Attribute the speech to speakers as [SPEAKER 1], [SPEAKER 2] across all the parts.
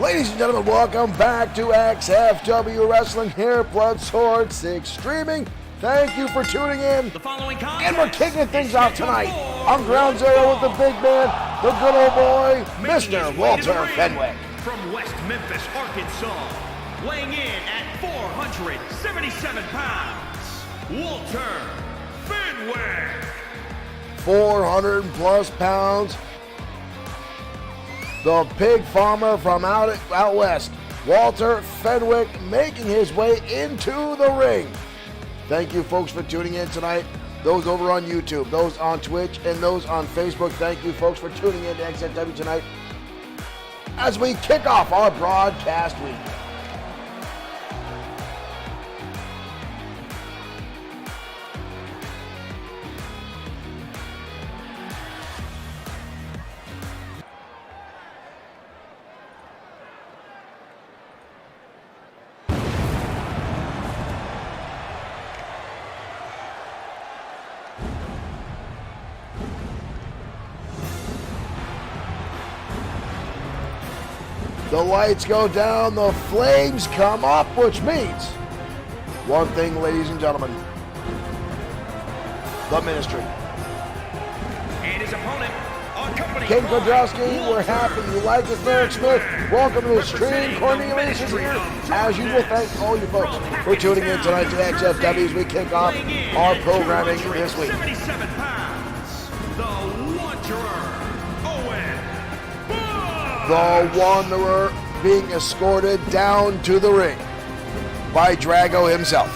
[SPEAKER 1] Ladies and gentlemen, welcome back to XFW Wrestling here, Blood Sword 6 streaming. Thank you for tuning in. And we're kicking things off tonight on Ground Zero with the big man, the good old boy, Mr. Walter Fenwick.
[SPEAKER 2] From West Memphis, Arkansas, weighing in at 477 pounds, Walter Fenwick.
[SPEAKER 1] 400 plus pounds. The pig farmer from out west, Walter Fenwick, making his way into the ring. Thank you, folks, for tuning in tonight. Those over on YouTube, those on Twitch, and those on Facebook, thank you, folks, for tuning in to XFW tonight as we kick off our broadcast week. The lights go down, the flames come up, which means one thing, ladies and gentlemen, the ministry.
[SPEAKER 2] And his opponent, accompanied
[SPEAKER 1] King
[SPEAKER 2] by
[SPEAKER 1] Kodrowski, we're happy you like us, Derek Smith. Welcome to the stream. Cornelius is here. As usual, thank all you folks for tuning in tonight to XFW as we kick off our programming this week.
[SPEAKER 2] 77 pounds, the Wanderer,
[SPEAKER 1] The Wanderer being escorted down to the ring by Drago himself.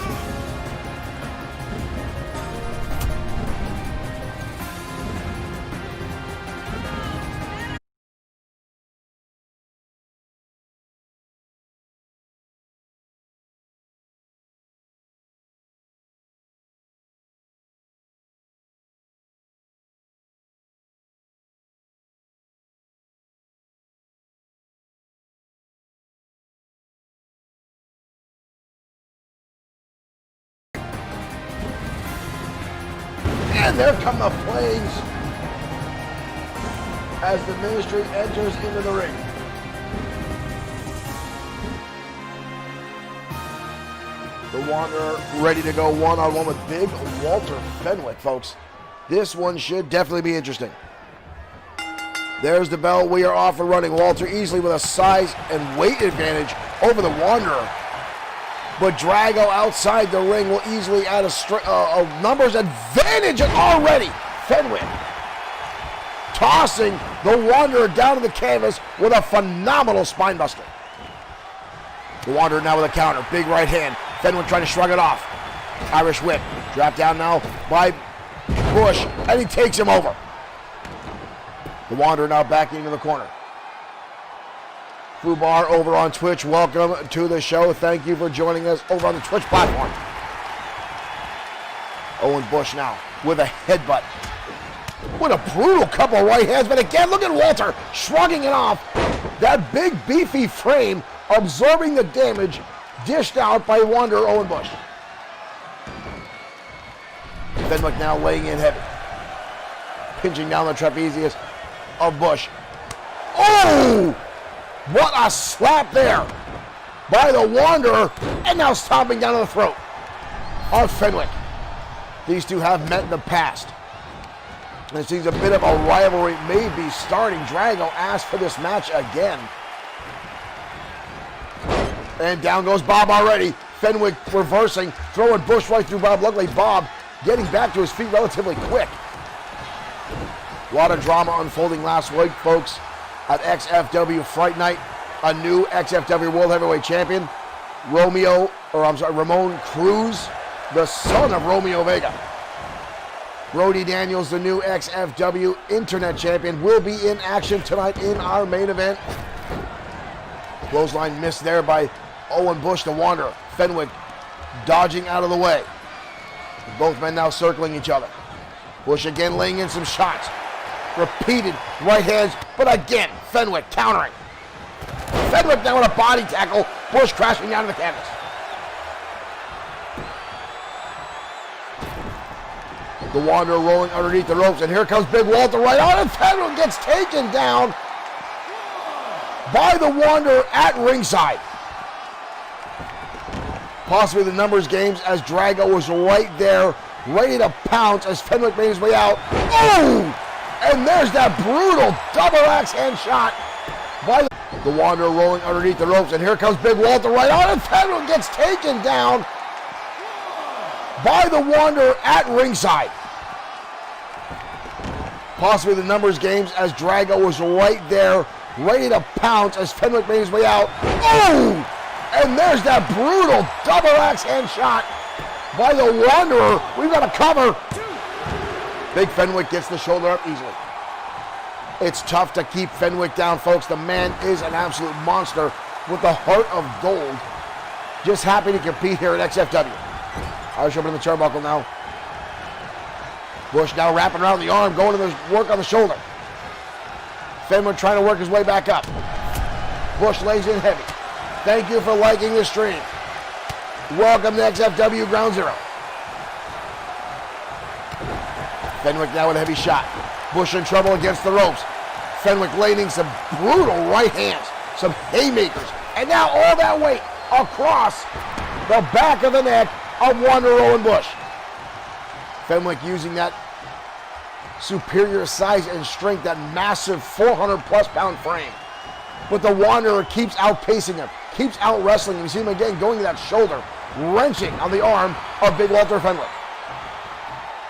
[SPEAKER 1] And there come the flames as the ministry enters into the ring. The Wanderer ready to go one-on-one with big Walter Fenwick, folks. This one should definitely be interesting. There's the bell. We are off and running. Walter easily with a size and weight advantage over the Wanderer. But Drago outside the ring will easily add a numbers advantage, and already Fenwick tossing the Wanderer down to the canvas with a phenomenal spinebuster. The Wanderer now with a counter, big right hand. Fenwick trying to shrug it off. Irish whip, drop down now by Bush, and he takes him over. The Wanderer now backing into the corner. Fubar over on Twitch, welcome to the show. Thank you for joining us over on the Twitch platform. Owen Bush now with a headbutt. What a brutal couple of right hands, but again, look at Walter shrugging it off. That big beefy frame absorbing the damage dished out by Wanderer Owen Bush. Fenwick now laying in heavy. Pinching down the trapezius of Bush. Oh! What a slap there by the Wanderer, and now stomping down to the throat of Fenwick. These two have met in the past. It seems a bit of a rivalry may be starting. Drago asked for this match again. And down goes Bob already. Fenwick reversing, throwing Bush right through Bob. Luckily, Bob getting back to his feet relatively quick. A lot of drama unfolding last week, folks. At XFW Fright Night, a new XFW World Heavyweight Champion, Ramon Cruz, the son of Romeo Vega. Brody Daniels, the new XFW Internet Champion, will be in action tonight in our main event. Clothesline missed there by Owen Bush, the Wanderer. Fenwick dodging out of the way. Both men now circling each other. Bush again laying in some shots. Repeated right hands, but again, Fenwick countering. Fenwick now with a body tackle. Bush crashing down to the canvas. The Wanderer rolling underneath the ropes, and here comes Big Walter right on, and Fenwick gets taken down by the Wanderer at ringside. Possibly the numbers games as Drago was right there, ready to pounce as Fenwick made his way out. Oh! And there's that brutal double axe hand shot by the Wanderer rolling underneath the ropes. And here comes Big Walter right on, and Fenwick gets taken down by the Wanderer at ringside. Possibly the numbers games as Drago was right there, ready to pounce as Fenwick made his way out. Oh! And there's that brutal double axe hand shot by the Wanderer. We've got a cover. Big Fenwick gets the shoulder up easily. It's tough to keep Fenwick down, folks. The man is an absolute monster with the heart of gold. Just happy to compete here at XFW. Irish open in the turnbuckle now. Bush now wrapping around the arm, going to the work on the shoulder. Fenwick trying to work his way back up. Bush lays in heavy. Thank you for liking the stream. Welcome to XFW Ground Zero. Fenwick now with a heavy shot. Bush in trouble against the ropes. Fenwick landing some brutal right hands, some haymakers, and now all that weight across the back of the neck of Wanderer Owen Bush. Fenwick using that superior size and strength, that massive 400-plus pound frame. But the Wanderer keeps outpacing him, keeps out-wrestling him. You see him again going to that shoulder, wrenching on the arm of Big Walter Fenwick.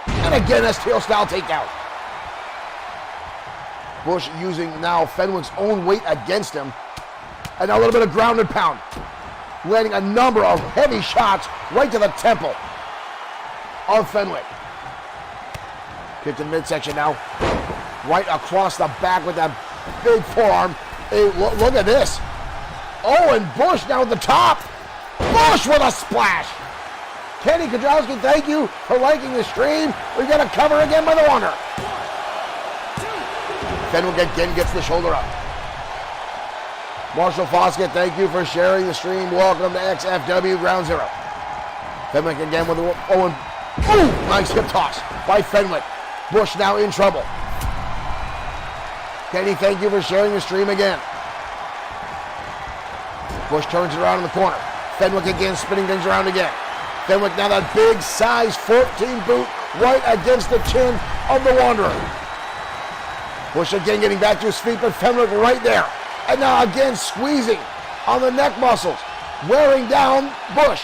[SPEAKER 1] And again, a steel-style takedown. Bush using now Fenwick's own weight against him. And now a little bit of ground and pound. Landing a number of heavy shots right to the temple of Fenwick. Kicked in midsection now. Right across the back with that big forearm. Hey, look at this. Oh, and Bush now at the top. Bush with a splash. Kenny Kudrowski, thank you for liking the stream. We've got a cover again by the Wanderer. Fenwick again gets the shoulder up. Marshall Foskett, thank you for sharing the stream. Welcome to XFW Ground Zero. Fenwick again with Owen. Ooh, nice hip toss by Fenwick. Bush now in trouble. Kenny, thank you for sharing the stream again. Bush turns it around in the corner. Fenwick again spinning things around again. Fenwick now that big size 14 boot right against the chin of the Wanderer. Bush again getting back to his feet, but Fenwick right there. And now again squeezing on the neck muscles, wearing down Bush.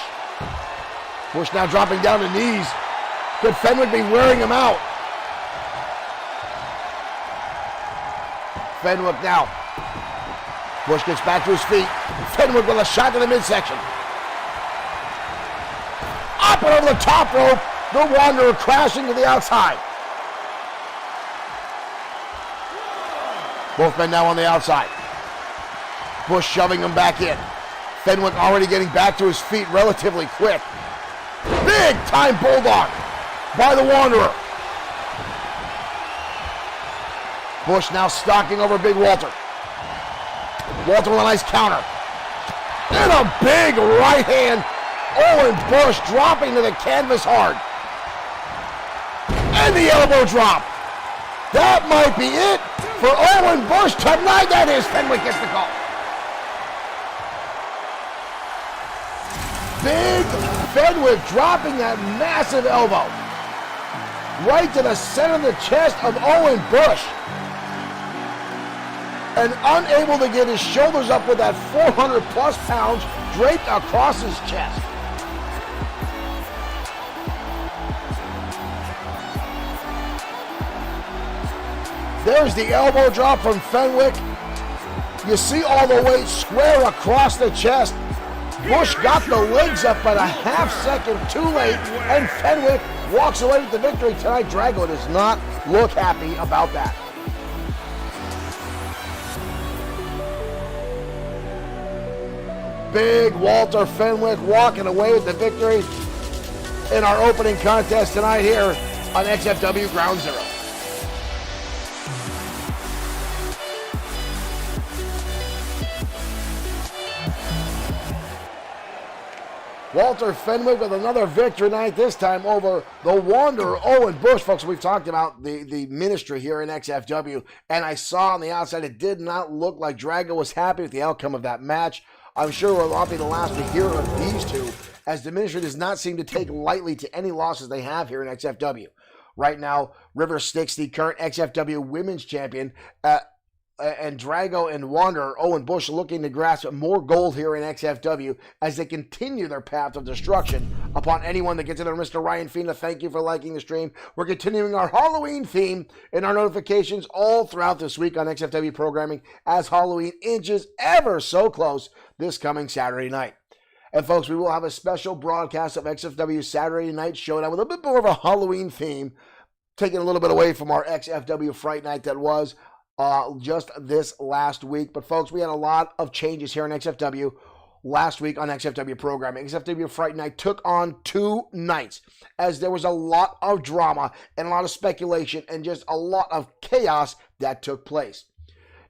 [SPEAKER 1] Bush now dropping down to knees. Could Fenwick be wearing him out? Fenwick now. Bush gets back to his feet. Fenwick with a shot to the midsection. Up and over the top rope. The Wanderer crashing to the outside. Both men now on the outside. Bush shoving him back in. Fenwick already getting back to his feet relatively quick. Big time bulldog by the Wanderer. Bush now stalking over Big Walter. Walter with a nice counter. And a big right hand. Owen Bush dropping to the canvas hard. And the elbow drop. That might be it for Owen Bush tonight. That is. Fenwick gets the call. Big Fenwick dropping that massive elbow right to the center of the chest of Owen Bush. And unable to get his shoulders up with that 400 plus pounds draped across his chest. There's the elbow drop from Fenwick. You see all the weight square across the chest. Bush got the legs up but a half second too late, and Fenwick walks away with the victory tonight. Drago does not look happy about that. Big Walter Fenwick walking away with the victory in our opening contest tonight here on XFW Ground Zero. Walter Fenwick with another victory tonight, this time over the Wanderer, Owen Bush. Folks, we've talked about the ministry here in XFW, and I saw on the outside it did not look like Drago was happy with the outcome of that match. I'm sure we'll not be the last to hear of these two, as the ministry does not seem to take lightly to any losses they have here in XFW. Right now, River Styx, the current XFW Women's Champion, and Drago and Wanderer, Owen Bush, looking to grasp more gold here in XFW as they continue their path of destruction upon anyone that gets in there. Mr. Ryan Fina, thank you for liking the stream. We're continuing our Halloween theme in our notifications all throughout this week on XFW programming as Halloween inches ever so close this coming Saturday night. And folks, we will have a special broadcast of XFW Saturday Night Showdown with a bit more of a Halloween theme, taking a little bit away from our XFW Fright Night that was just this last week. But folks, we had a lot of changes here in XFW last week on XFW programming. XFW Fright Night took on 2 nights as there was a lot of drama and a lot of speculation and just a lot of chaos that took place.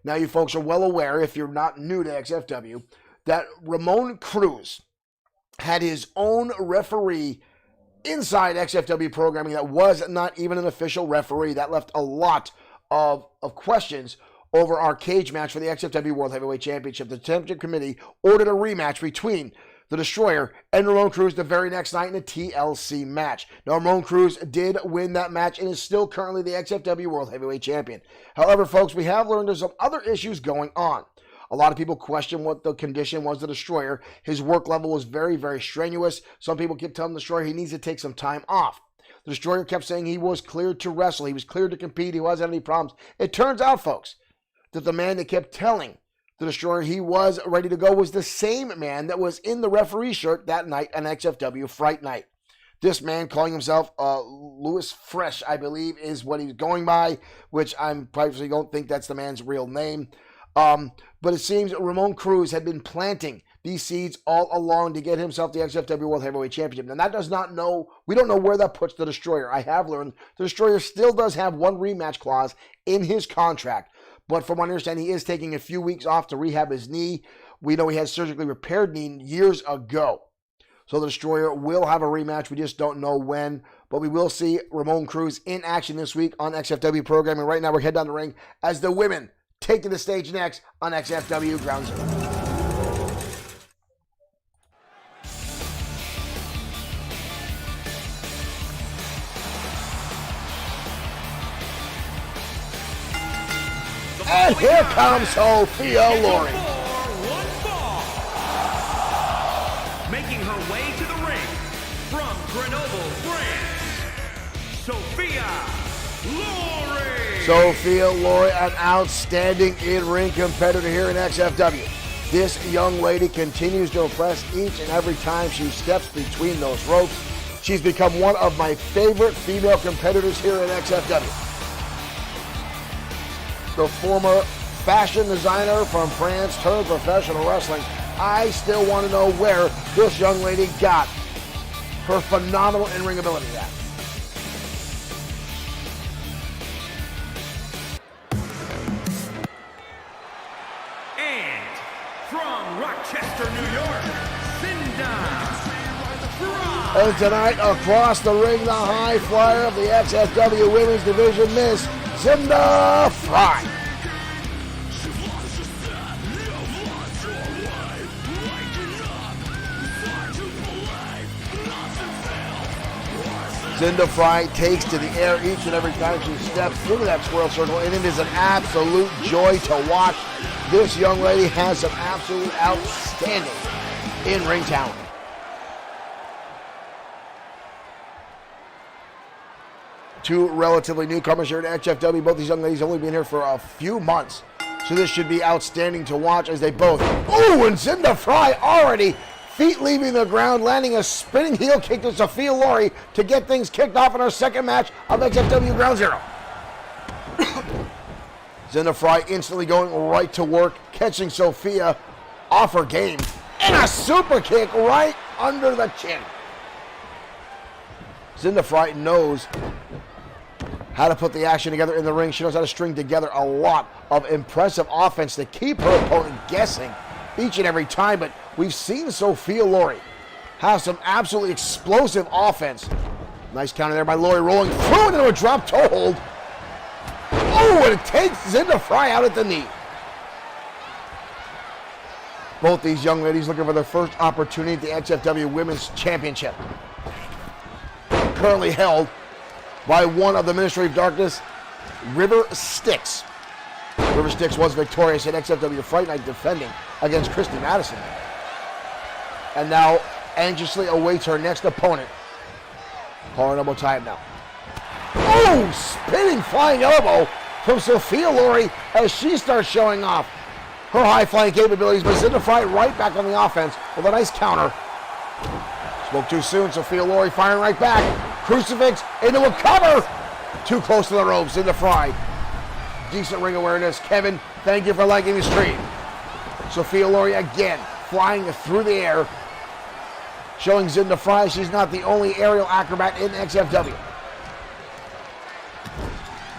[SPEAKER 1] Now, you folks are well aware, if you're not new to XFW, that Ramon Cruz had his own referee inside XFW programming that was not even an official referee. That left a lot of questions over our cage match for the XFW World Heavyweight Championship. The Championship Committee ordered a rematch between the Destroyer and Ramon Cruz the very next night in a TLC match. Now, Ramon Cruz did win that match and is still currently the XFW World Heavyweight Champion. However, folks, we have learned there's some other issues going on. A lot of people question what the condition was of the Destroyer. His work level was very, very strenuous. Some people kept telling the Destroyer he needs to take some time off. The Destroyer kept saying he was cleared to wrestle. He was cleared to compete. He wasn't any problems. It turns out, folks, that the man that kept telling the Destroyer he was ready to go was the same man that was in the referee shirt that night on XFW Fright Night. This man, calling himself Louis Fresh, I believe, is what he's going by, which I probably don't think that's the man's real name. But it seems Ramon Cruz had been planting these seeds all along to get himself the XFW World Heavyweight Championship. And that does not know, we don't know where that puts the Destroyer. I have learned the Destroyer still does have one rematch clause in his contract. But from what I understand, he is taking a few weeks off to rehab his knee. We know he had surgically repaired knee years ago. So the Destroyer will have a rematch. We just don't know when. But we will see Ramon Cruz in action this week on XFW programming. Right now, we're heading down the ring as the women take to the stage next on XFW Ground Zero. And here comes Sophia Loring.
[SPEAKER 2] Making her way to the ring from Grenoble, France, Sophia Loring.
[SPEAKER 1] Sophia Loring, an outstanding in-ring competitor here in XFW. This young lady continues to impress each and every time she steps between those ropes. She's become one of my favorite female competitors here in XFW. The former fashion designer from France turned professional wrestling. I still want to know where this young lady got her phenomenal in-ring ability at.
[SPEAKER 2] And from Rochester, New York, Cinda Fry.
[SPEAKER 1] And tonight, across the ring, the high flyer of the XFW Women's Division, Miss Cinda Fry. Cinda Fry takes to the air each and every time she steps into that squirrel circle, and it is an absolute joy to watch. This young lady has some absolute outstanding in-ring talent. Two relatively newcomers here at XFW. Both these young ladies only been here for a few months. So this should be outstanding to watch as they both... Ooh, and Cinda Fry already feet leaving the ground, landing a spinning heel kick to Sophia Loring to get things kicked off in our second match of XFW Ground Zero. Cinda Fry instantly going right to work, catching Sophia off her game. And a super kick right under the chin. Cinda Fry knows how to put the action together in the ring. She knows how to string together a lot of impressive offense to keep her opponent guessing each and every time. But we've seen Sophia Loring has some absolutely explosive offense. Nice counter there by Lori, rolling through into a drop toe hold. Oh, and it takes Zinda Fry out at the knee. Both these young ladies looking for their first opportunity at the XFW Women's Championship. Currently held by one of the Ministry of Darkness, River Styx. River Styx was victorious at XFW Fright Night, defending against Christy Madison. And now anxiously awaits her next opponent. Collar elbow tie now. Oh, spinning flying elbow from Sophia Lori as she starts showing off her high-flying capabilities, but Zinda Fry right back on the offense with a nice counter. Spoke too soon, Sophia Lori firing right back. Crucifix into a cover. Too close to the ropes, Zinda Fry. Decent ring awareness. Kevin, thank you for liking the stream. Sophia Lori again flying through the air, showing Zinda Fry she's not the only aerial acrobat in XFW.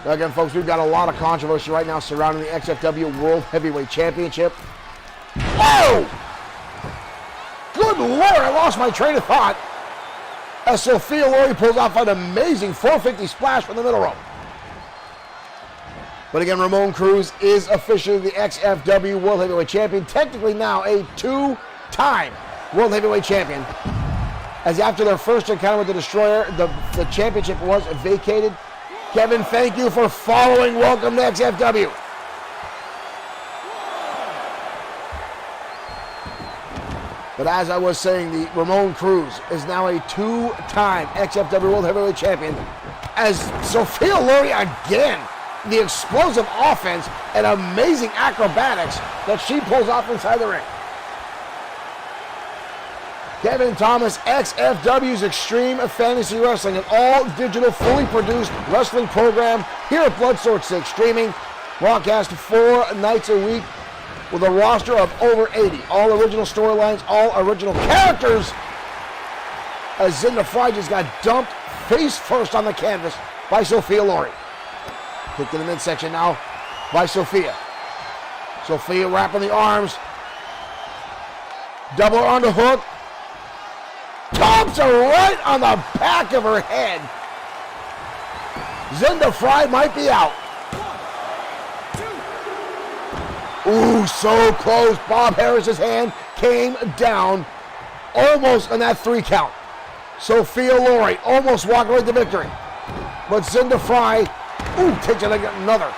[SPEAKER 1] Now again, folks, we've got a lot of controversy right now surrounding the XFW World Heavyweight Championship. Oh! Good Lord, I lost my train of thought as Sophia Lori pulls off an amazing 450 splash from the middle rope. But again, Ramon Cruz is officially the XFW World Heavyweight Champion, technically now a two-time World Heavyweight Champion. As after their first encounter with the Destroyer, the championship was vacated. Kevin, thank you for following. Welcome to XFW. But as I was saying, the Ramon Cruz is now a two-time XFW World Heavyweight Champion. As Sophia Lori again, the explosive offense and amazing acrobatics that she pulls off inside the ring. Kevin Thomas, XFW's Extreme Fantasy Wrestling, an all-digital, fully produced wrestling program here at Bloodsport 6, streaming, broadcast 4 nights a week with a roster of over 80. All original storylines, all original characters, as Zinda Fry just got dumped face first on the canvas by Sophia Lori. Kick to the midsection now by Sophia. Sophia wrapping the arms. Double on the hook. Tomps her right on the back of her head. Zinda Fry might be out. 1, 2. Ooh, so close. Bob Harris's hand came down almost on that 3 count. Sophia Lori almost walked away with the victory. But Zinda Fry, ooh, takes it like another.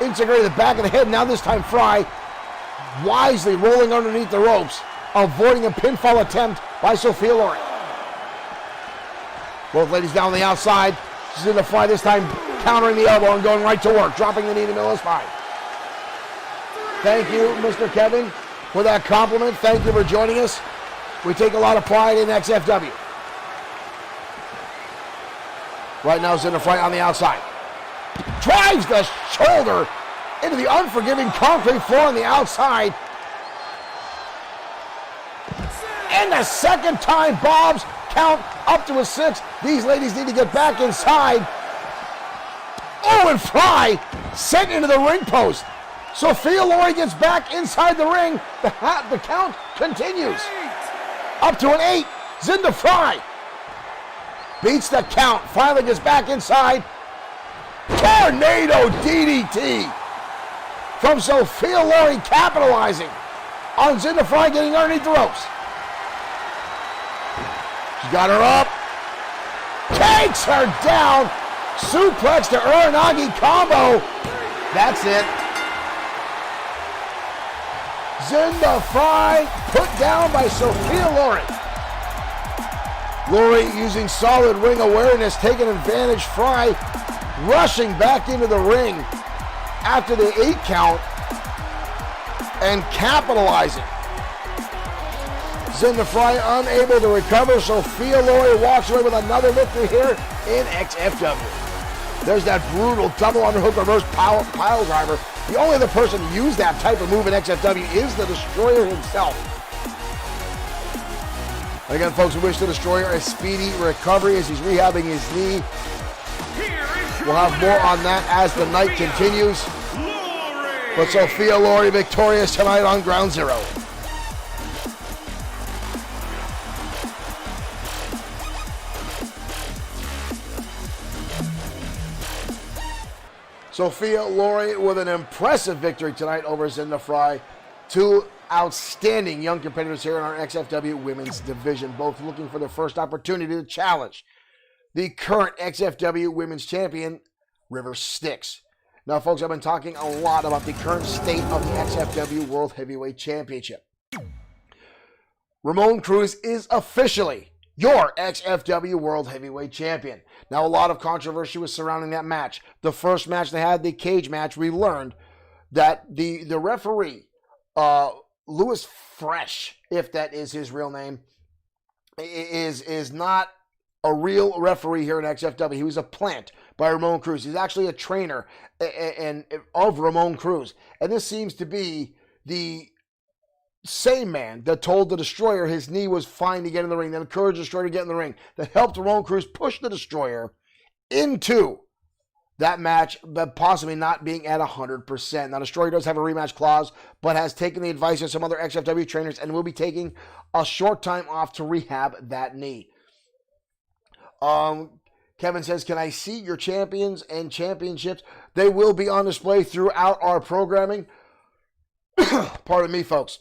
[SPEAKER 1] Integrated the back of the head. Now this time Fry wisely rolling underneath the ropes, avoiding a pinfall attempt by Sophia Lori. Both ladies down on the outside. Zinda Fry this time countering the elbow and going right to work, dropping the knee in the middle of the spine. Thank you, Mr. Kevin, for that compliment. Thank you for joining us. We take a lot of pride in XFW. Right now, Zinda Fry on the outside. Drives the shoulder into the unforgiving concrete floor on the outside. And the second time, Bob's count up to a 6. These ladies need to get back inside. Oh, and Fry sent into the ring post. Sophia Lori gets back inside the ring. The count continues. Up to an 8. Zinda Fry beats the count. Finally gets back inside. Tornado DDT from Sophia Lori, capitalizing on Zinda Fry getting underneath the ropes. She's got her up. Takes her down. Suplex to Uranagi combo. That's it. Zinda Fry put down by Sophia Lori. Lori using solid ring awareness, taking advantage. Fry rushing back into the ring after the 8 count and capitalizing. Zinda Fry unable to recover. Sophia Lori walks away with another victory here in XFW. There's that brutal double underhook reverse pile driver. The only other person to use that type of move in XFW is the Destroyer himself. Again, folks, we wish the Destroyer a speedy recovery as he's rehabbing his knee. We'll have more on that as the night continues. But Sophia Lori victorious tonight on Ground Zero. Sophia Loren with an impressive victory tonight over Zinda Fry. Two outstanding young competitors here in our XFW women's division, both looking for their first opportunity to challenge the current XFW women's champion, River Styx. Now, folks, I've been talking a lot about the current state of the XFW World Heavyweight Championship. Ramon Cruz is officially your XFW World Heavyweight Champion. Now, a lot of controversy was surrounding that match. The first match they had, the cage match, we learned that the referee, Louis Fresh, if that is his real name, is not a real referee here in XFW. He was a plant by Ramon Cruz. He's actually a trainer of Ramon Cruz. And this seems to be the same man that told the Destroyer his knee was fine to get in the ring, that encouraged the Destroyer to get in the ring, that helped Ramon Cruz push the Destroyer into that match, but possibly not being at 100%. Now, Destroyer does have a rematch clause, but has taken the advice of some other XFW trainers and will be taking a short time off to rehab that knee. Kevin says, can I see your champions and championships? They will be on display throughout our programming. Pardon me, folks.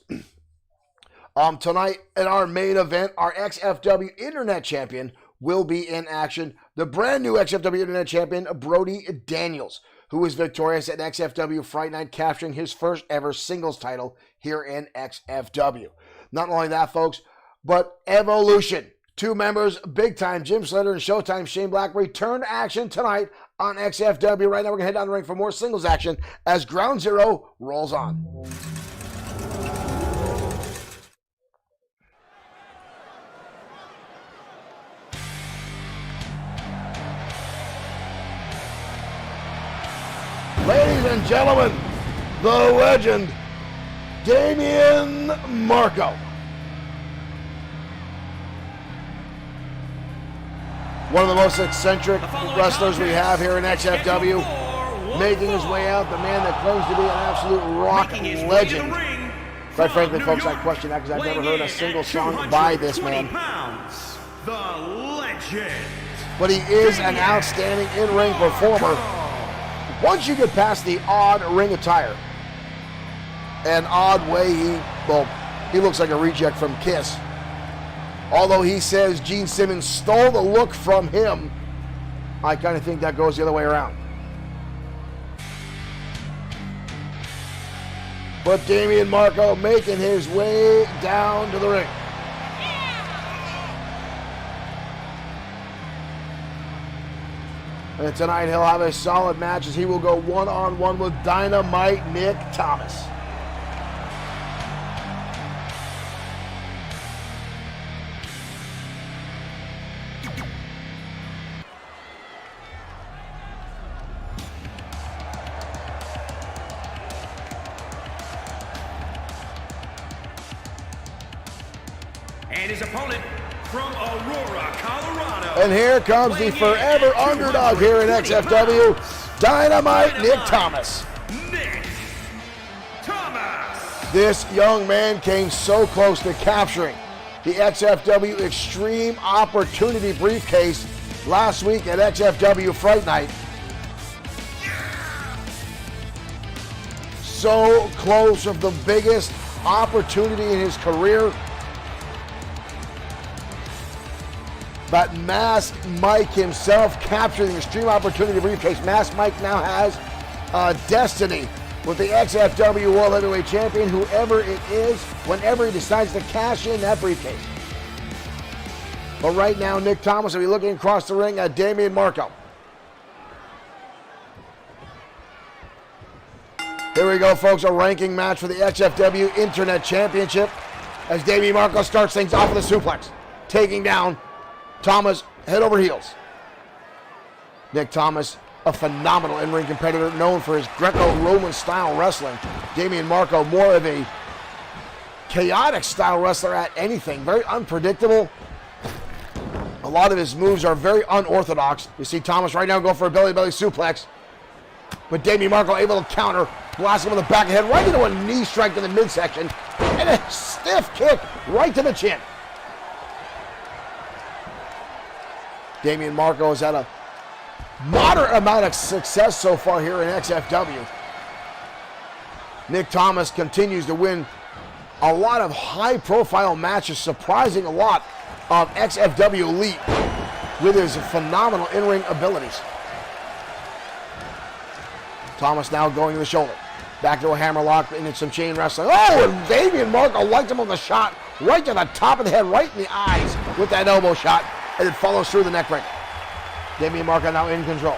[SPEAKER 1] Tonight in our main event, our XFW Internet Champion will be in action. The brand new XFW Internet Champion, Brody Daniels, who was victorious at XFW Fright Night, capturing his first ever singles title here in XFW. Not only that, folks, but Evolution. Two members, Big Time Jim Slater and Showtime Shane Black, return to action tonight on XFW. Right now, we're going to head down the ring for more singles action as Ground Zero rolls on. Ladies and gentlemen, the legend, Damian Marco. One of the most eccentric wrestlers we have here in XFW, making his way out, the man that claims to be an absolute rock legend. Quite frankly, folks, I question that because I've never heard a single song by this man.
[SPEAKER 2] The legend.
[SPEAKER 1] But he is an outstanding in-ring performer. Once you get past the odd ring attire, an odd way he looks like a reject from Kiss. Although he says Gene Simmons stole the look from him, I kind of think that goes the other way around. But Damian Marco making his way down to the ring. And tonight he'll have a solid match as he will go one-on-one with Dynamite Nick Thomas.
[SPEAKER 2] And his opponent from Aurora, Colorado.
[SPEAKER 1] And here comes the forever underdog here in XFW, Dynamite Nick Thomas.
[SPEAKER 2] Nick Thomas.
[SPEAKER 1] This young man came so close to capturing the XFW Extreme Opportunity briefcase last week at XFW Fright Night. So close of the biggest opportunity in his career. But Masked Mike himself captured the Extreme Opportunity briefcase. Masked Mike now has a destiny with the XFW World Heavyweight Champion, whoever it is, whenever he decides to cash in that briefcase. But right now, Nick Thomas will be looking across the ring at Damian Marco. Here we go, folks, a ranking match for the XFW Internet Championship as Damian Marco starts things off with a suplex, taking down Thomas head over heels. Nick Thomas, a phenomenal in-ring competitor known for his Greco-Roman style wrestling. Damian Marco, more of a chaotic style wrestler at anything. Very unpredictable. A lot of his moves are very unorthodox. You see Thomas right now go for a belly-to-belly suplex. But Damian Marco able to counter, blast him on the back of the head, right into a knee strike to the midsection, and a stiff kick right to the chin. Damian Marco has had a moderate amount of success so far here in XFW. Nick Thomas continues to win a lot of high-profile matches, surprising a lot of XFW elite with his phenomenal in-ring abilities. Thomas now going to the shoulder. Back to a hammerlock into some chain wrestling. Oh, and Damian Marco lights him on the shot right to the top of the head, right in the eyes with that elbow shot, and it follows through the neck breaker. Damian Marco now in control.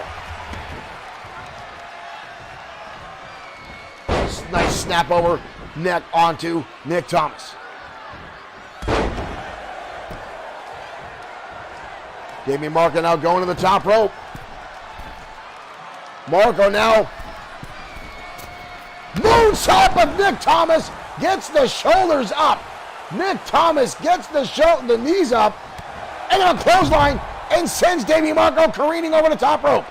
[SPEAKER 1] Nice snap over neck onto Nick Thomas. Damian Marco now going to the top rope. Marco now moonsault, but Nick Thomas gets the shoulders up. Nick Thomas gets the knees up and a clothesline and sends Damian Marco careening over the top rope.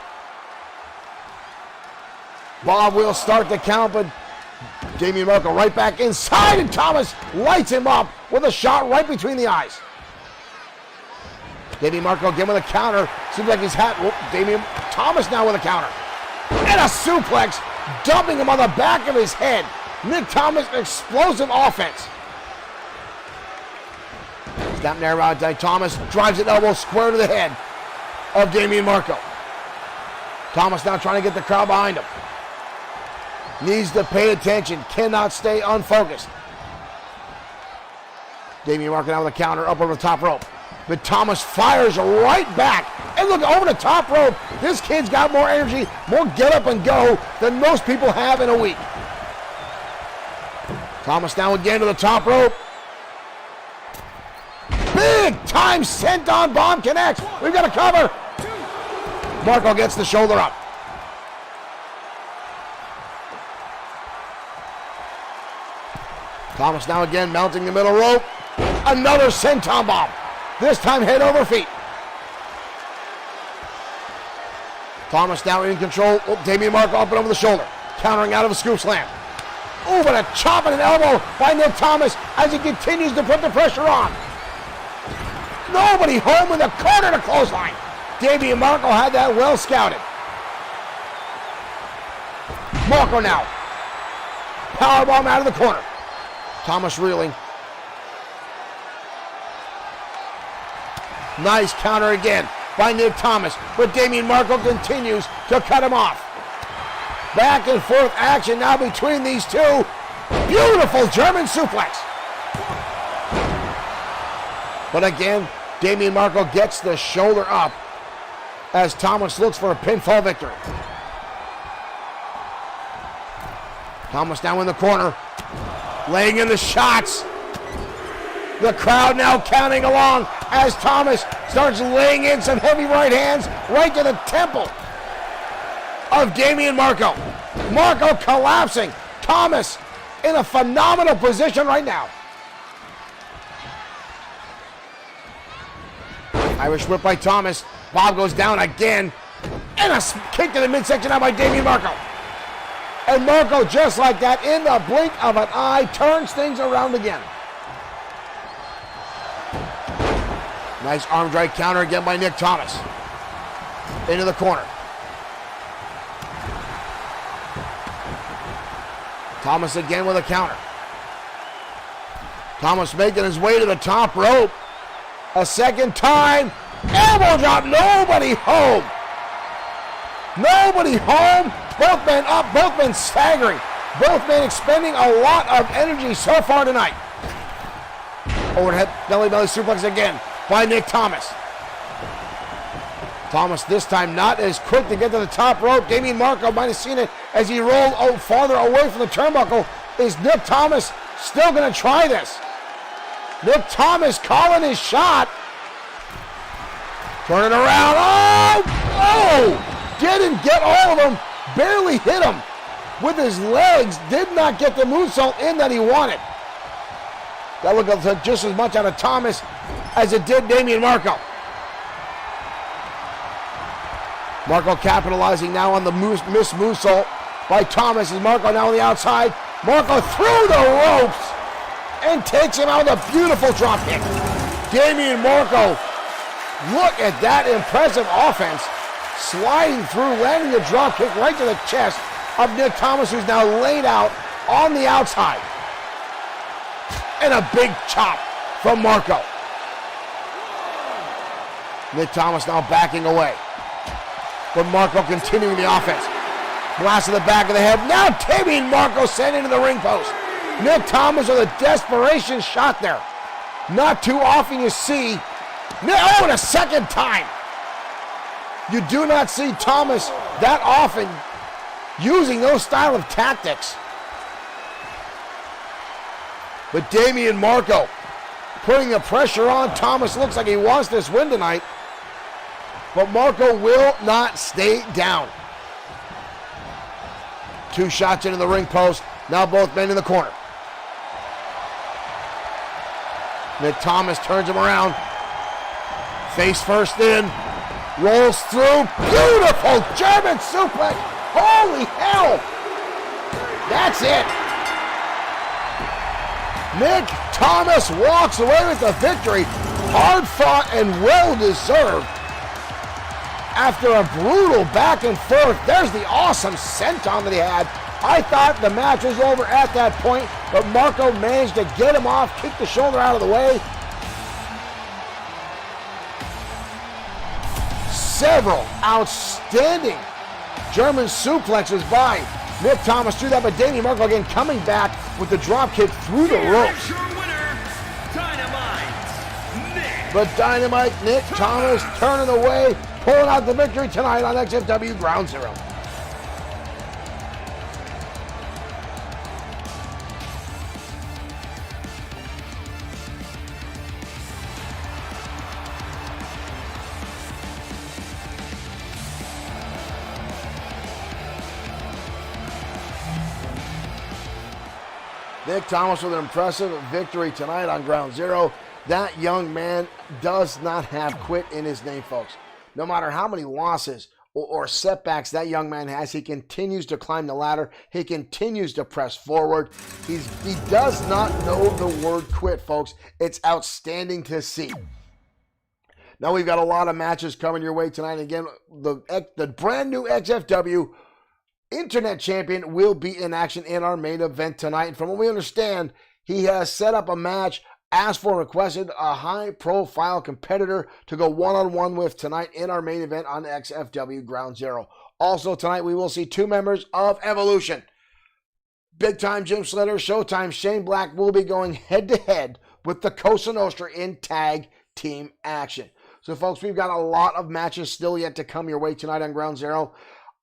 [SPEAKER 1] Bob will start the count, but Damian Marco right back inside, and Thomas lights him up with a shot right between the eyes. Damian Marco again with a counter. Seems like he's had Damian Thomas now with a counter. And a suplex, dumping him on the back of his head. Nick Thomas, explosive offense. Snap there around. Thomas drives an elbow square to the head of Damian Marco. Thomas now trying to get the crowd behind him. Needs to pay attention, cannot stay unfocused. Damian Marco now with a counter up over the top rope. But Thomas fires right back. And look, over the top rope, this kid's got more energy, more get up and go than most people have in a week. Thomas now again to the top rope. Big time senton bomb connects. We've got a cover. Marco gets the shoulder up. Thomas now again mounting the middle rope. Another senton bomb. This time head over feet. Thomas now in control. Oh, Damian Marco up and over the shoulder. Countering out of a scoop slam. Oh, but a chop and an elbow by Nick Thomas as he continues to put the pressure on. Nobody home with a corner to clothesline. Damian Marco had that well scouted. Marco now. Powerbomb out of the corner. Thomas reeling. Nice counter again by Nick Thomas, but Damian Marco continues to cut him off. Back and forth action now between these two. Beautiful German suplex. But again, Damian Marco gets the shoulder up as Thomas looks for a pinfall victory. Thomas now in the corner, laying in the shots. The crowd now counting along as Thomas starts laying in some heavy right hands right to the temple of Damian Marco. Marco collapsing. Thomas in a phenomenal position right now. Irish whip by Thomas. Bob goes down again. And a kick to the midsection now by Damian Marco. And Marco, just like that, in the blink of an eye, turns things around again. Nice arm drag counter again by Nick Thomas. Into the corner. Thomas again with a counter. Thomas making his way to the top rope. A second time. Elbow drop. Nobody home. Nobody home. Both men up. Both men staggering. Both men expending a lot of energy so far tonight. Overhead belly suplex again by Nick Thomas. Thomas this time not as quick to get to the top rope. Damian Marco might have seen it as he rolled farther away from the turnbuckle. Is Nick Thomas still going to try this? Nick Thomas calling his shot. Turning around. Oh! Didn't get all of them. Barely hit him with his legs. Did not get the moonsault in that he wanted. That looked just as much out of Thomas as it did Damian Marco. Marco capitalizing now on the missed moonsault by Thomas. As Marco now on the outside. Marco through the ropes and takes him out with a beautiful drop kick. Damian Marco, look at that impressive offense. sliding through, landing a drop kick right to the chest of Nick Thomas, who's now laid out on the outside. And a big chop from Marco. Nick Thomas now backing away. But Marco continuing the offense. Blast to the back of the head. Now Timmy Marco sent into the ring post. Nick Thomas with a desperation shot there. Not too often you see. Oh, and a second time. You do not see Thomas that often using those style of tactics. But Damian Marco putting the pressure on Thomas. Looks like he wants this win tonight. But Marco will not stay down. 2 shots into the ring post. Now both men in the corner. Nick Thomas turns him around. Face first in. Rolls through. Beautiful German suplex. Holy hell. That's it. Nick Thomas walks away with the victory. Hard fought and well deserved. After a brutal back and forth, there's the awesome senton that he had. I thought the match was over at that point, but Marco managed to get him off, kick the shoulder out of the way. Several outstanding German suplexes by Nick Thomas through that, but Damian Marco again coming back with the drop kick through the ropes.
[SPEAKER 2] Your winner, Dynamite Nick.
[SPEAKER 1] But Dynamite Nick Thomas turning away, pulling out the victory tonight on XFW Ground Zero. Nick Thomas with an impressive victory tonight on Ground Zero. That young man does not have quit in his name, folks. No matter how many losses or setbacks that young man has, he continues to climb the ladder. He continues to press forward. He does not know the word quit, folks. It's outstanding to see. Now we've got a lot of matches coming your way tonight. Again, the brand new XFW Internet Champion will be in action in our main event tonight. And from what we understand, he has set up a match, asked for, requested a high-profile competitor to go one-on-one with tonight in our main event on XFW Ground Zero. Also tonight, we will see 2 members of Evolution. Big Time Jim Slater, Showtime Shane Black will be going head-to-head with the Cosa Nostra in tag team action. So, folks, we've got a lot of matches still yet to come your way tonight on Ground Zero.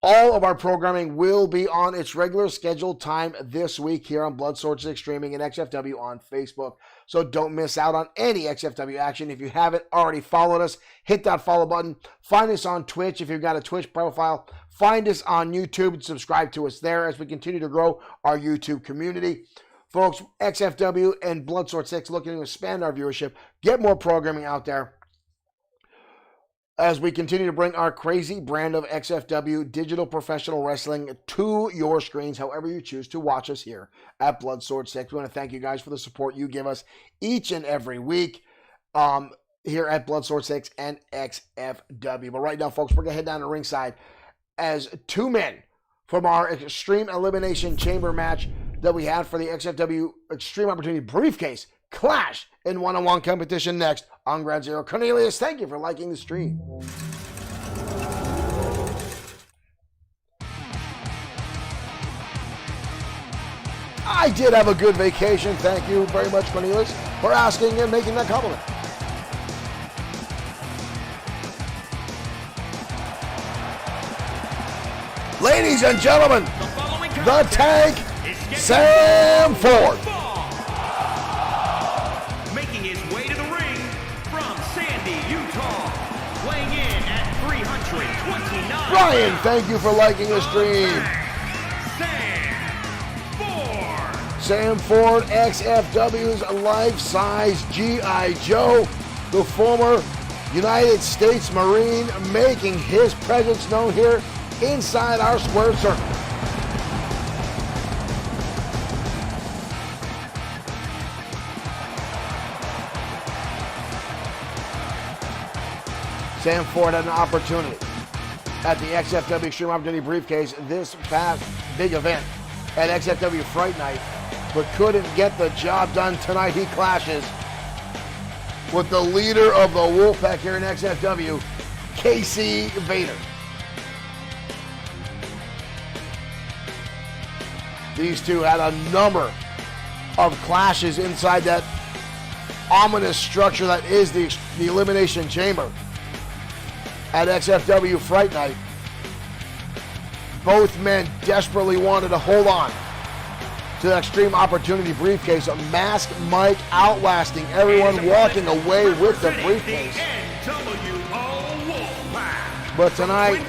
[SPEAKER 1] All of our programming will be on its regular scheduled time this week here on Bloodsport 6 Streaming and XFW on Facebook. So don't miss out on any XFW action. If you haven't already followed us, hit that follow button. Find us on Twitch if you've got a Twitch profile. Find us on YouTube and subscribe to us there as we continue to grow our YouTube community. Folks, XFW and Bloodsport 6 looking to expand our viewership, get more programming out there, as we continue to bring our crazy brand of XFW digital professional wrestling to your screens, however you choose to watch us here at Bloodsport 6. We want to thank you guys for the support you give us each and every week here at Bloodsport 6 and XFW. But right now, folks, we're going to head down to ringside as 2 men from our Extreme Elimination Chamber match that we had for the XFW Extreme Opportunity Briefcase clash in one-on-one competition next on Ground Zero. Cornelius, thank you for liking the stream. I did have a good vacation. Thank you very much, Cornelius, for asking and making that compliment. Ladies and gentlemen, the tank, Sam Ford.
[SPEAKER 2] Making his way to the ring from Sandy, Utah, weighing in at 329.
[SPEAKER 1] Brian, thank you for liking the stream. Sam Ford, XFW's life-size G.I. Joe, the former United States Marine, making his presence known here inside our square circle. Sam Ford had an opportunity at the XFW Extreme Opportunity Briefcase this past big event at XFW Fright Night, but couldn't get the job done tonight. He clashes with the leader of the Wolfpack here in XFW, Casey Vader. These two had a number of clashes inside that ominous structure that is the Elimination Chamber at XFW Fright Night. Both men desperately wanted to hold on to the Extreme Opportunity Briefcase. A Mask Mike outlasting everyone, walking away with the briefcase. But tonight,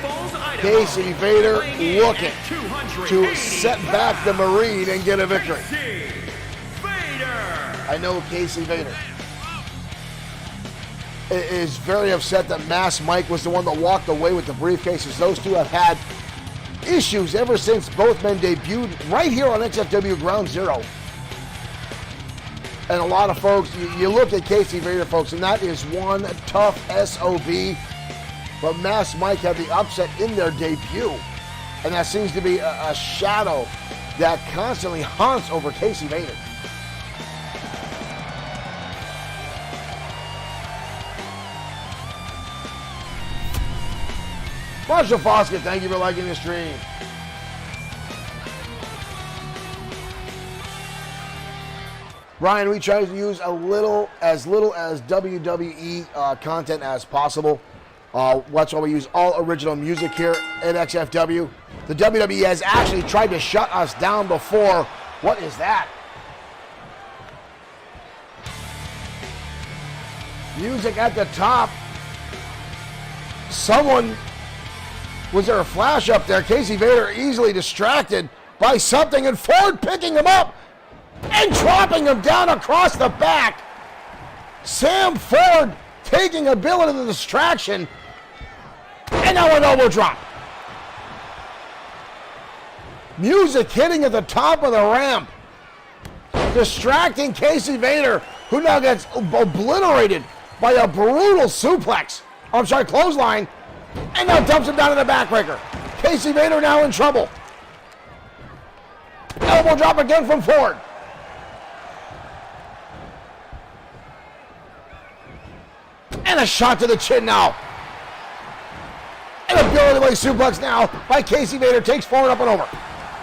[SPEAKER 1] Casey Vader looking to set back the Marine and get a victory. I know Casey Vader is very upset that Mask Mike was the one that walked away with the briefcases. Those two have had issues ever since both men debuted right here on XFW Ground Zero. And a lot of folks, you look at Casey Vader, folks, and that is one tough SOB. But Mask Mike had the upset in their debut. And that seems to be a shadow that constantly haunts over Casey Vader. Marshall Foskett, thank you for liking the stream. Brian, we try to use as little as WWE content as possible. That's why we use all original music here at XFW. The WWE has actually tried to shut us down before. What is that? Music at the top. Was there a flash up there? Casey Vader easily distracted by something, and Ford picking him up and dropping him down across the back. Sam Ford taking a bit of the distraction, and now an elbow drop. Music hitting at the top of the ramp, distracting Casey Vader, who now gets obliterated by a brutal suplex. Oh, I'm sorry, clothesline. And now dumps him down in the backbreaker. Casey Vader now in trouble. Elbow drop again from Ford. And a shot to the chin now. And a ability suplex now by Casey Vader takes Ford up and over.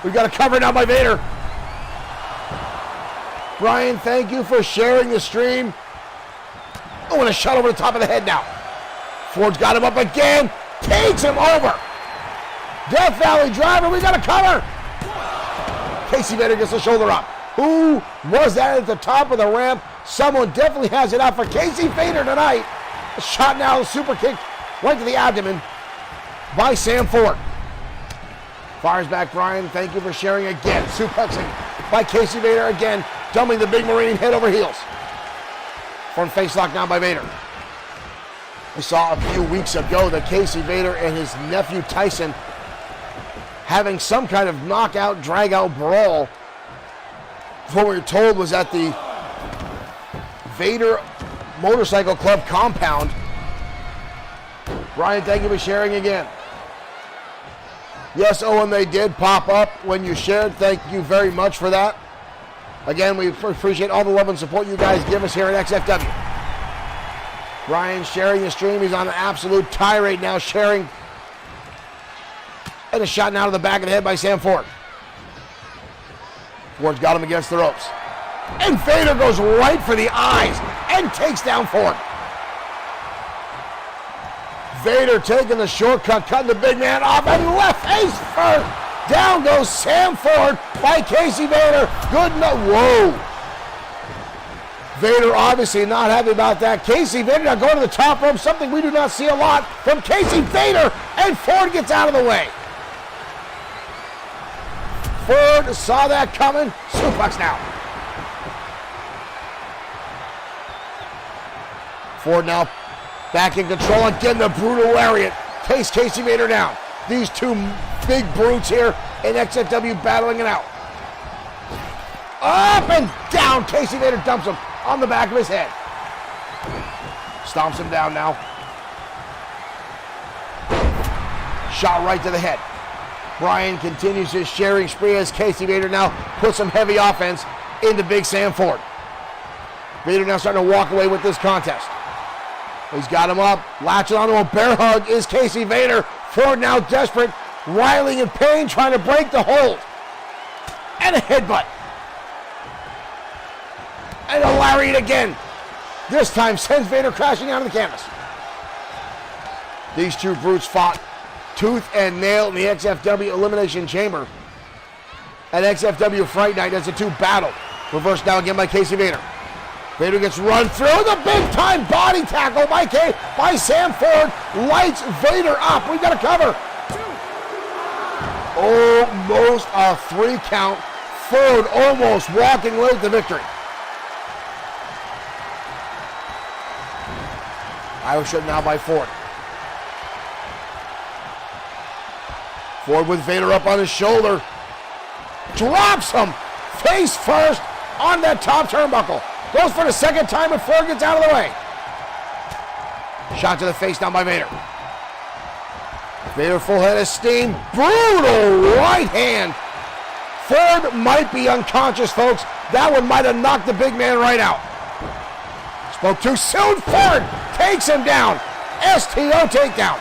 [SPEAKER 1] We've got a cover now by Vader. Brian, thank you for sharing the stream. Oh, and a shot over the top of the head now. Ford's got him up again. Takes him over. Death Valley driver, we got a cover. Casey Vader gets the shoulder up. Who was that at the top of the ramp? Someone definitely has it out for Casey Vader tonight. A shot now, a super kick right to the abdomen by Sam Ford. Fires back, Brian. Thank you for sharing again. Suplexing by Casey Vader again, dumping the big Marine head over heels. Front face lock now by Vader. We saw a few weeks ago that Casey Vader and his nephew Tyson having some kind of knockout, drag-out brawl. What we were told was at the Vader Motorcycle Club compound. Brian, thank you for sharing again. Yes, Owen, they did pop up when you shared. Thank you very much for that. Again, we appreciate all the love and support you guys give us here at XFW. Brian sharing the stream. He's on an absolute tirade now, sharing. And a shot now to the back of the head by Sam Ford. Ford's got him against the ropes. And Vader goes right for the eyes and takes down Ford. Vader taking the shortcut, cutting the big man off, and left face first. Down goes Sam Ford by Casey Vader. Good no. Whoa. Vader obviously not happy about that. Casey Vader now going to the top rope, something we do not see a lot from Casey Vader, and Ford gets out of the way. Ford saw that coming. Suplex now. Ford now back in control. Again, the brutal lariat. Casey Vader down. These two big brutes here in XFW battling it out. Up and down. Casey Vader dumps him on the back of his head. Stomps him down now. Shot right to the head. Bryan continues his sharing spree as Casey Vader now puts some heavy offense into Big Sam Ford. Vader now starting to walk away with this contest. He's got him up, latching onto a bear hug is Casey Vader. Ford now desperate, writhing in pain, trying to break the hold. And a headbutt. And a lariat again. This time sends Vader crashing onto the canvas. These two brutes fought tooth and nail in the XFW Elimination Chamber at XFW Fright Night as the two battle. Reversed now again by Casey Vader. Vader gets run through the big-time body tackle by Sam Ford. Lights Vader up. We got a cover. Almost a 3 count. Ford almost walking away with the victory. Irish whip now by Ford. Ford with Vader up on his shoulder. Drops him face first on that top turnbuckle. Goes for the second time and Ford gets out of the way. Shot to the face down by Vader. Vader full head of steam. Brutal right hand. Ford might be unconscious, folks. That one might have knocked the big man right out. Spoke too soon. Ford takes him down. STO takedown.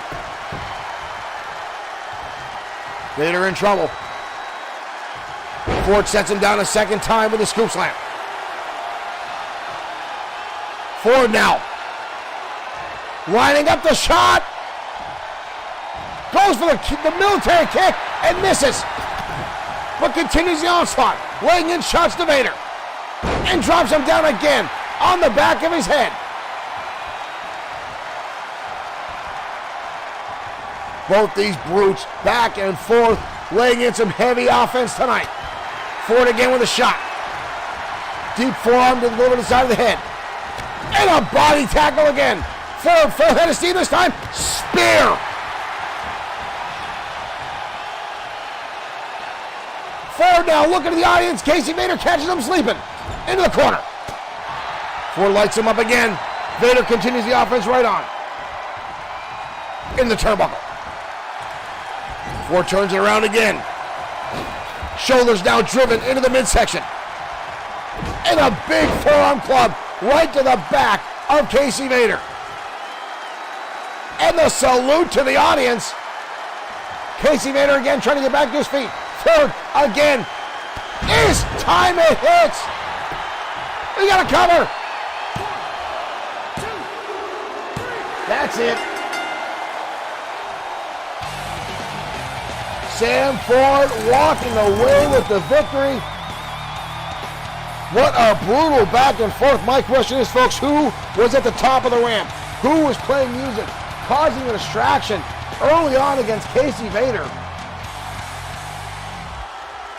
[SPEAKER 1] Vader in trouble. Ford sets him down a second time with a scoop slam. Ford now. Lining up the shot. Goes for the military kick and misses. But continues the onslaught. Laying in shots to Vader. And drops him down again on the back of his head. Both these brutes back and forth, laying in some heavy offense tonight. Ford again with a shot. Deep forearm to the side of the head. And a body tackle again. Ford full head of steam this time. Spear. Ford now looking at the audience. Casey Vader catches him sleeping. Into the corner. Ford lights him up again. Vader continues the offense right on. In the turnbuckle. Ford turns it around again. Shoulders now driven into the midsection. And a big forearm club right to the back of Casey Vader. And the salute to the audience. Casey Vader again trying to get back to his feet. Ford again. It's time it hits. We got a cover. 1, 2, 3. That's it. Sam Ford walking away with the victory. What a brutal back and forth. My question is, folks, who was at the top of the ramp? Who was playing music, causing a distraction early on against Casey Vader?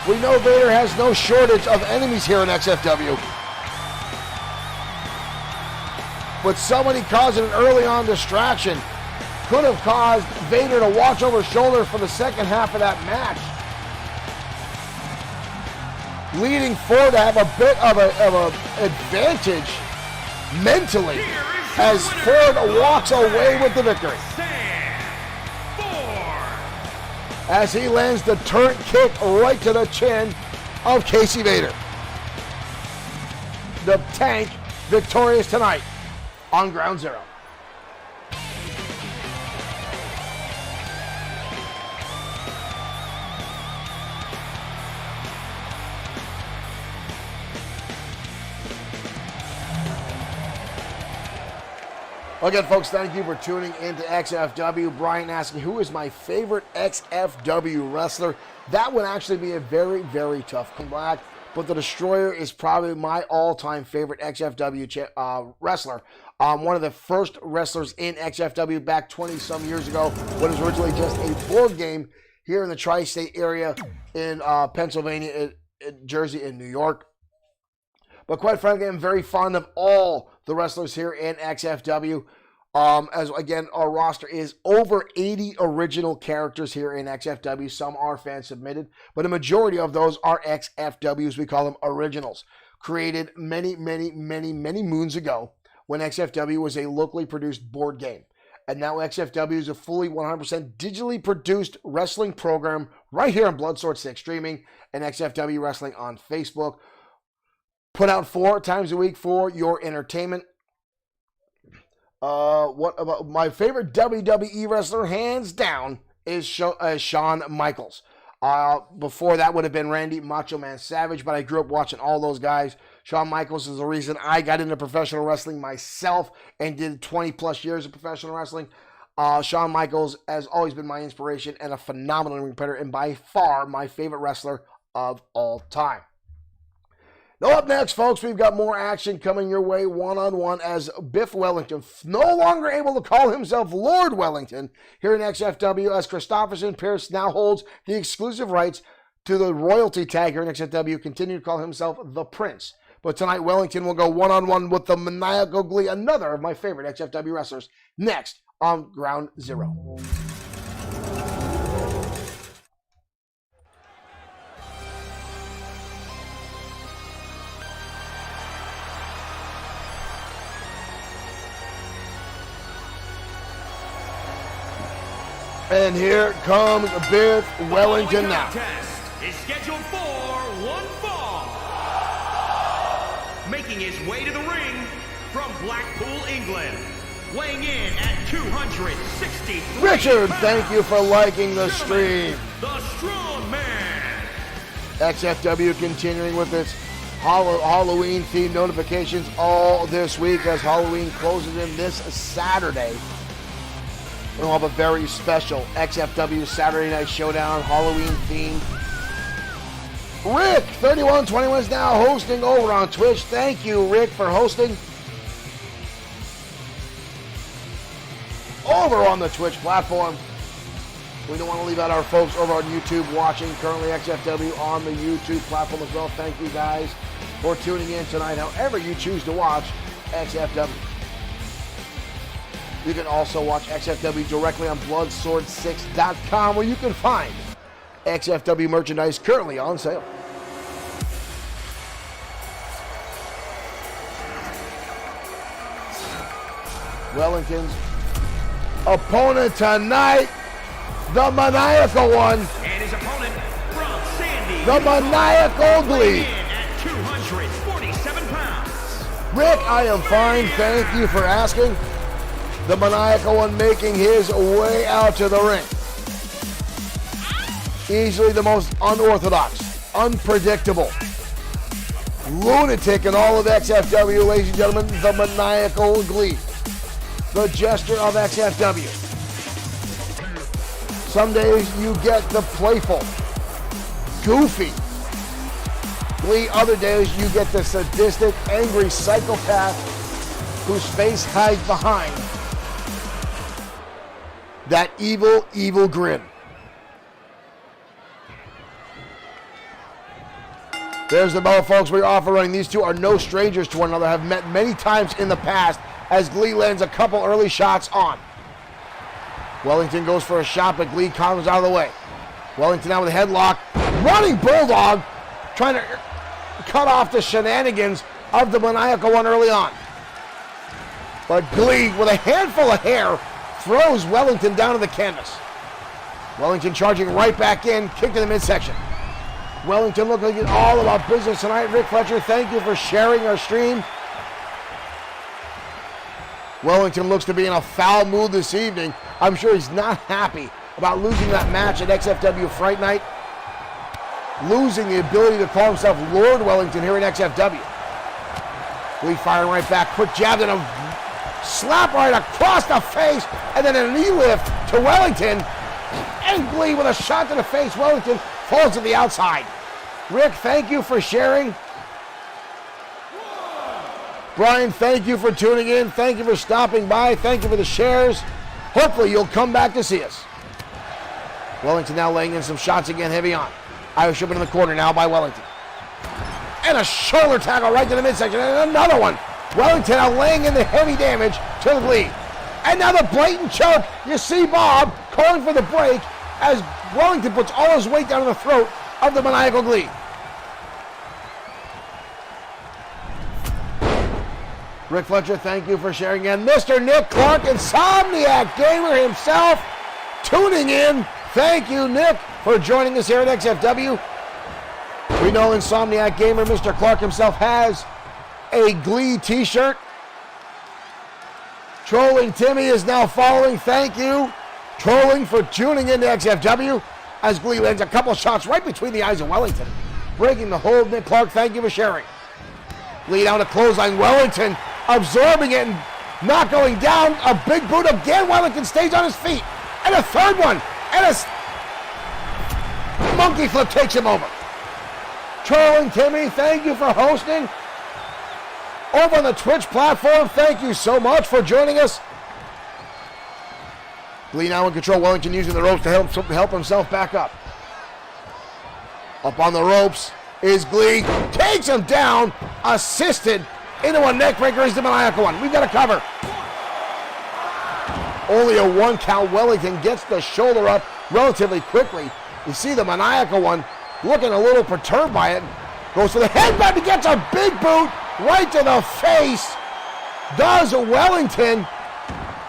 [SPEAKER 1] We know Vader has no shortage of enemies here in XFW. But somebody causing an early on distraction could have caused Vader to watch over his shoulder for the second half of that match. Leading Ford to have a bit of an advantage mentally as Ford walks away with the victory. As he lands the turret kick right to the chin of Casey Vader. The Tank victorious tonight on Ground Zero. Again, folks, thank you for tuning into XFW. Brian asking, who is my favorite XFW wrestler? That would actually be a very, very tough comeback, but the Destroyer is probably my all-time favorite XFW wrestler. One of the first wrestlers in XFW back 20-some years ago, when it was originally just a board game here in the tri-state area in Pennsylvania, Jersey, and New York. But quite frankly, I'm very fond of all the wrestlers here in XFW. As again, our roster is over 80 original characters here in XFW. Some are fan submitted, but a majority of those are XFWs. We call them originals. Created many, many, many, many moons ago when XFW was a locally produced board game. And now XFW is a fully 100% digitally produced wrestling program right here on Bloodsport 6 Streaming and XFW Wrestling on Facebook. Put out 4 times a week for your entertainment. What about my favorite WWE wrestler, hands down, is Shawn Michaels. Before that would have been Randy Macho Man Savage, but I grew up watching all those guys. Shawn Michaels is the reason I got into professional wrestling myself and did 20 plus years of professional wrestling. Shawn Michaels has always been my inspiration and a phenomenal ring competitor, and by far my favorite wrestler of all time. Now up next, folks, we've got more action coming your way one-on-one as Biff Wellington, no longer able to call himself Lord Wellington here in XFW, as Christopherson Pierce now holds the exclusive rights to the royalty tag here in XFW, continue to call himself the Prince. But tonight, Wellington will go one-on-one with the Maniacal Glee, another of my favorite XFW wrestlers, next on Ground Zero. And here comes Biff Wellington now.
[SPEAKER 2] Contest is scheduled for one fall. Making his way to the ring from Blackpool, England. Weighing in at 263.
[SPEAKER 1] Richard, thank you for liking the stream.
[SPEAKER 2] The Strong Man.
[SPEAKER 1] XFW continuing with its Halloween themed notifications all this week as Halloween closes in this Saturday. We'll have a very special XFW Saturday Night Showdown, Halloween themed. Rick, 3121 is now hosting over on Twitch. Thank you, Rick, for hosting over on the Twitch platform. We don't want to leave out our folks over on YouTube watching currently XFW on the YouTube platform as well. Thank you guys for tuning in tonight, however you choose to watch XFW. You can also watch XFW directly on Bloodsword6.com, where you can find XFW merchandise currently on sale. Wellington's opponent tonight, the Maniacal one.
[SPEAKER 2] And his opponent from Sandy,
[SPEAKER 1] the Maniacal Glee.
[SPEAKER 2] At 247 pounds.
[SPEAKER 1] Rick, I am fine. Thank you for asking. The Maniacal one making his way out to the ring. Easily the most unorthodox, unpredictable, lunatic in all of XFW, ladies and gentlemen, the Maniacal Glee. The jester of XFW. Some days you get the playful, goofy Glee. Other days you get the sadistic, angry psychopath whose face hides behind that evil, evil grin. There's the bell, folks. We're off and running. These two are no strangers to one another, have met many times in the past as Glee lands a couple early shots on. Wellington goes for a shot, but Glee comes out of the way. Wellington now with a headlock. Running Bulldog, trying to cut off the shenanigans of the Maniacal one early on. But Glee, with a handful of hair, throws Wellington down to the canvas. Wellington charging right back in, kick to the midsection. Wellington looking like it's all about business tonight. Rick Fletcher, thank you for sharing our stream. Wellington looks to be in a foul mood this evening. I'm sure he's not happy about losing that match at XFW Fright Night. Losing the ability to call himself Lord Wellington here in XFW. Glee firing right back, quick jab and a slap right across the face, and then a knee lift to Wellington. And Glee with a shot to the face. Wellington falls to the outside. Rick, thank you for sharing. Brian, thank you for tuning in. Thank you for stopping by. Thank you for the shares. Hopefully you'll come back to see us. Wellington now laying in some shots again, heavy on. Irish whip in the corner now by Wellington. And a shoulder tackle right to the midsection. And another one. Wellington now laying in the heavy damage to the Glee. And now the blatant choke. You see Bob calling for the break as Wellington puts all his weight down on the throat of the Maniacal Glee. Rick Fletcher, thank you for sharing. And Mr. Nick Clark, Insomniac Gamer himself, tuning in. Thank you, Nick, for joining us here at XFW. We know Insomniac Gamer, Mr. Clark himself, has a GLEE t-shirt. Trolling Timmy is now following. Thank you, Trolling, for tuning into XFW as GLEE lands a couple shots right between the eyes of Wellington, breaking the hold. Nick Clark, thank you for sharing. GLEE down to clothesline. Wellington absorbing it and not going down. A big boot again. Wellington stays on his feet. And a third one. And a monkey flip takes him over. Trolling Timmy, thank you for hosting. Over on the Twitch platform, thank you so much for joining us. GLEE now in control. Wellington using the ropes to help himself back up. Up on the ropes is GLEE. Takes him down. Assisted into a neckbreaker is the Maniacal one. We've got a cover. Only a 1 count. Wellington gets the shoulder up relatively quickly. You see the Maniacal one looking a little perturbed by it. Goes for the headbutt and gets a big boot right to the face. Does Wellington.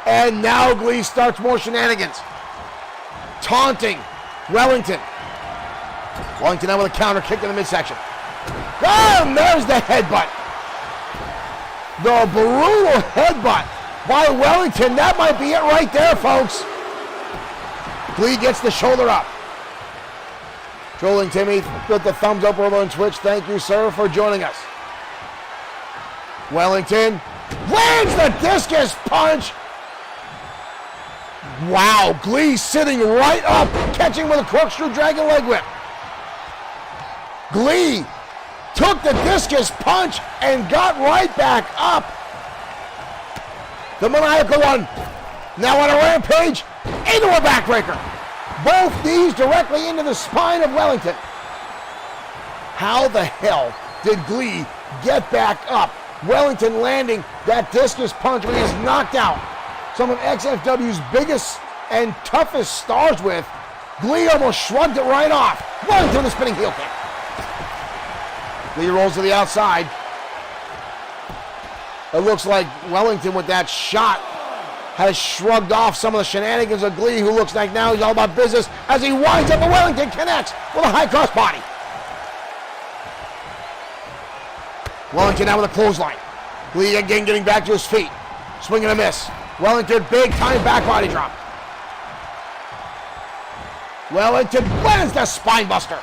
[SPEAKER 1] And now GLEE starts more shenanigans. Taunting Wellington. Wellington now with a counter kick in the midsection. Oh, and there's the headbutt. The brutal headbutt by Wellington. That might be it right there, folks. GLEE gets the shoulder up. Trolling Timmy with the thumbs up over on Twitch. Thank you, sir, for joining us. Wellington lands the discus punch. Wow, GLEE sitting right up, catching with a corkscrew dragon leg whip. GLEE took the discus punch and got right back up. The Maniacal one now on a rampage into a backbreaker. Both knees directly into the spine of Wellington. How the hell did GLEE get back up? Wellington landing that discus punch when he is knocked out. Some of XFW's biggest and toughest stars with. GLEE almost shrugged it right off. Wellington with a spinning heel kick. GLEE rolls to the outside. It looks like Wellington with that shot has shrugged off some of the shenanigans of GLEE, who looks like now he's all about business as he winds up, and Wellington connects with a high cross body. Wellington now with a clothesline. GLEE again getting back to his feet. Swing and a miss. Wellington, big time back body drop. Wellington lands the spine buster.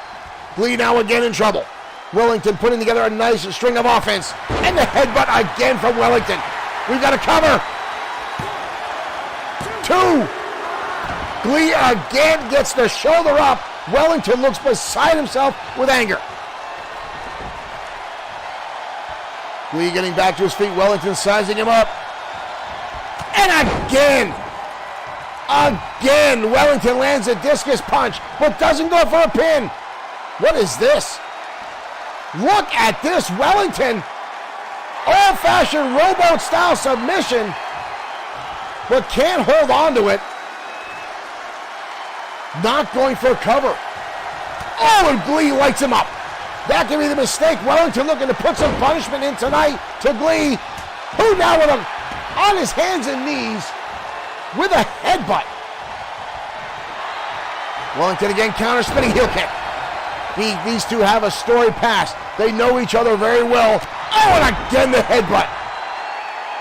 [SPEAKER 1] GLEE now again in trouble. Wellington putting together a nice string of offense. And the headbutt again from Wellington. We've got a cover. 2. GLEE again gets the shoulder up. Wellington looks beside himself with anger. GLEE getting back to his feet. Wellington sizing him up. And again, Wellington lands a discus punch, but doesn't go for a pin. What is this? Look at this, Wellington. Old-fashioned rowboat style submission, but can't hold on to it. Not going for a cover. Oh, and GLEE lights him up. That could be the mistake. Wellington looking to put some punishment in tonight to GLEE, who now with on his hands and knees with a headbutt. Wellington again counter spinning heel kick. These two have a storied past. They know each other very well. Oh, and again the headbutt.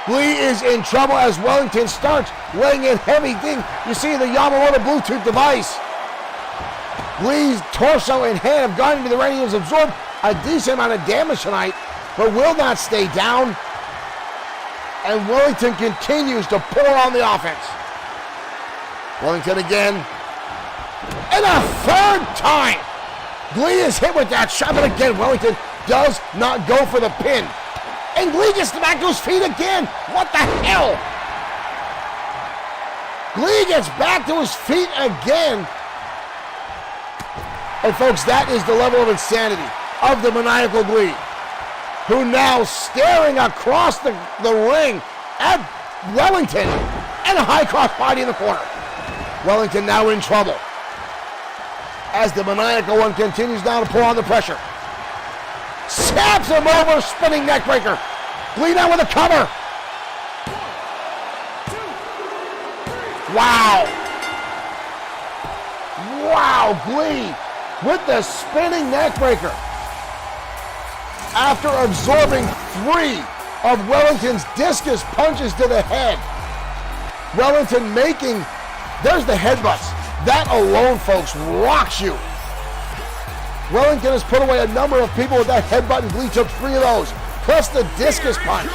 [SPEAKER 1] GLEE is in trouble as Wellington starts laying in heavy thing. You see the Yamamoto Bluetooth device. GLEE's torso and hand have gone into the ring. He has absorbed a decent amount of damage tonight, but will not stay down. And Wellington continues to pour on the offense. Wellington again. And a third time. GLEE is hit with that shot, but again, Wellington does not go for the pin. And GLEE gets back to his feet again. What the hell? GLEE gets back to his feet again. And folks, that is the level of insanity of the Maniacal GLEE, who now staring across the ring at Wellington and a high cross body in the corner. Wellington now in trouble as the Maniacal one continues now to pour on the pressure. Snaps him over, spinning neckbreaker. GLEE now with a cover. Wow. Wow, GLEE with the spinning neckbreaker. After absorbing 3 of Wellington's discus punches to the head. Wellington making, there's the headbutts. That alone, folks, rocks you. Wellington has put away a number of people with that headbutt, and GLEE took 3 of those, plus the discus punch.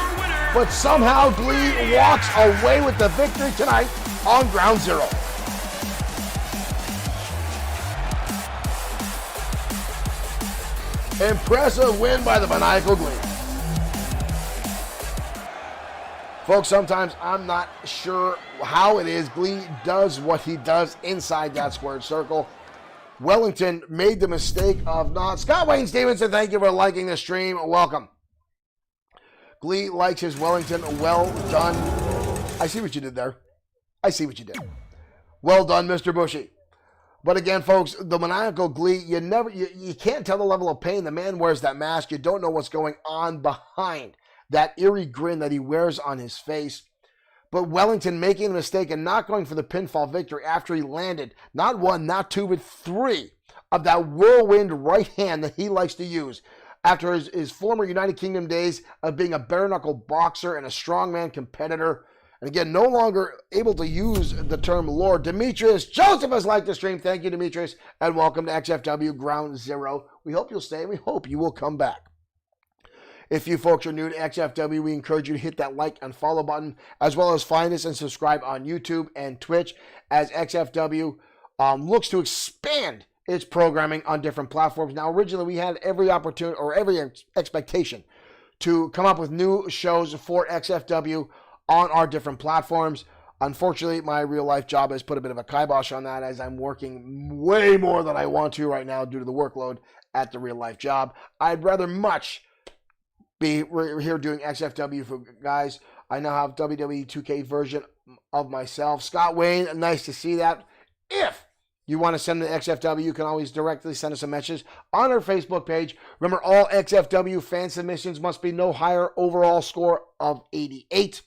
[SPEAKER 1] But somehow GLEE walks away with the victory tonight on Ground Zero. Impressive win by the maniacal GLEE. Folks, sometimes I'm not sure how it is GLEE does what he does inside that squared circle. Wellington made the mistake of not. Scott Wayne Stevenson, thank you for liking the stream. Welcome. GLEE likes his Wellington. Well done. I see what you did there. I see what you did. Well done, Mr. Bushy. But again, folks, the maniacal GLEE, you can't tell the level of pain. The man wears that mask. You don't know what's going on behind that eerie grin that he wears on his face. But Wellington making a mistake and not going for the pinfall victory after he landed not 1, not 2, but 3 of that whirlwind right hand that he likes to use after his former United Kingdom days of being a bare-knuckle boxer and a strongman competitor. And again, no longer able to use the term Lord. Demetrius Joseph has liked the stream. Thank you, Demetrius, and welcome to XFW Ground Zero. We hope you'll stay, and we hope you will come back. If you folks are new to XFW, we encourage you to hit that like and follow button, as well as find us and subscribe on YouTube and Twitch as XFW looks to expand its programming on different platforms. Now, originally, we had every opportunity or every expectation to come up with new shows for XFW on our different platforms. Unfortunately, my real-life job has put a bit of a kibosh on that, as I'm working way more than I want to right now due to the workload at the real-life job. I'd rather much be here doing XFW for guys. I now have WWE 2K version of myself. Scott Wayne, nice to see that. If you want to send the XFW, you can always directly send us a message on our Facebook page. Remember, all XFW fan submissions must be no higher overall score of 88.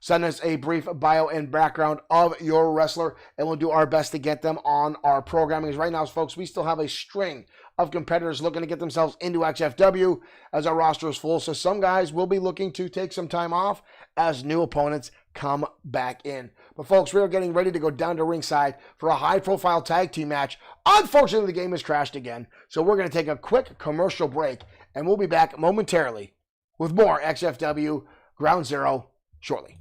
[SPEAKER 1] Send us a brief bio and background of your wrestler, and we'll do our best to get them on our programming. Right now, folks, we still have a string of competitors looking to get themselves into XFW as our roster is full. So some guys will be looking to take some time off as new opponents come back in. But folks, we are getting ready to go down to ringside for a high-profile tag team match. Unfortunately, the game has crashed again, so we're going to take a quick commercial break, and we'll be back momentarily with more XFW Ground Zero shortly.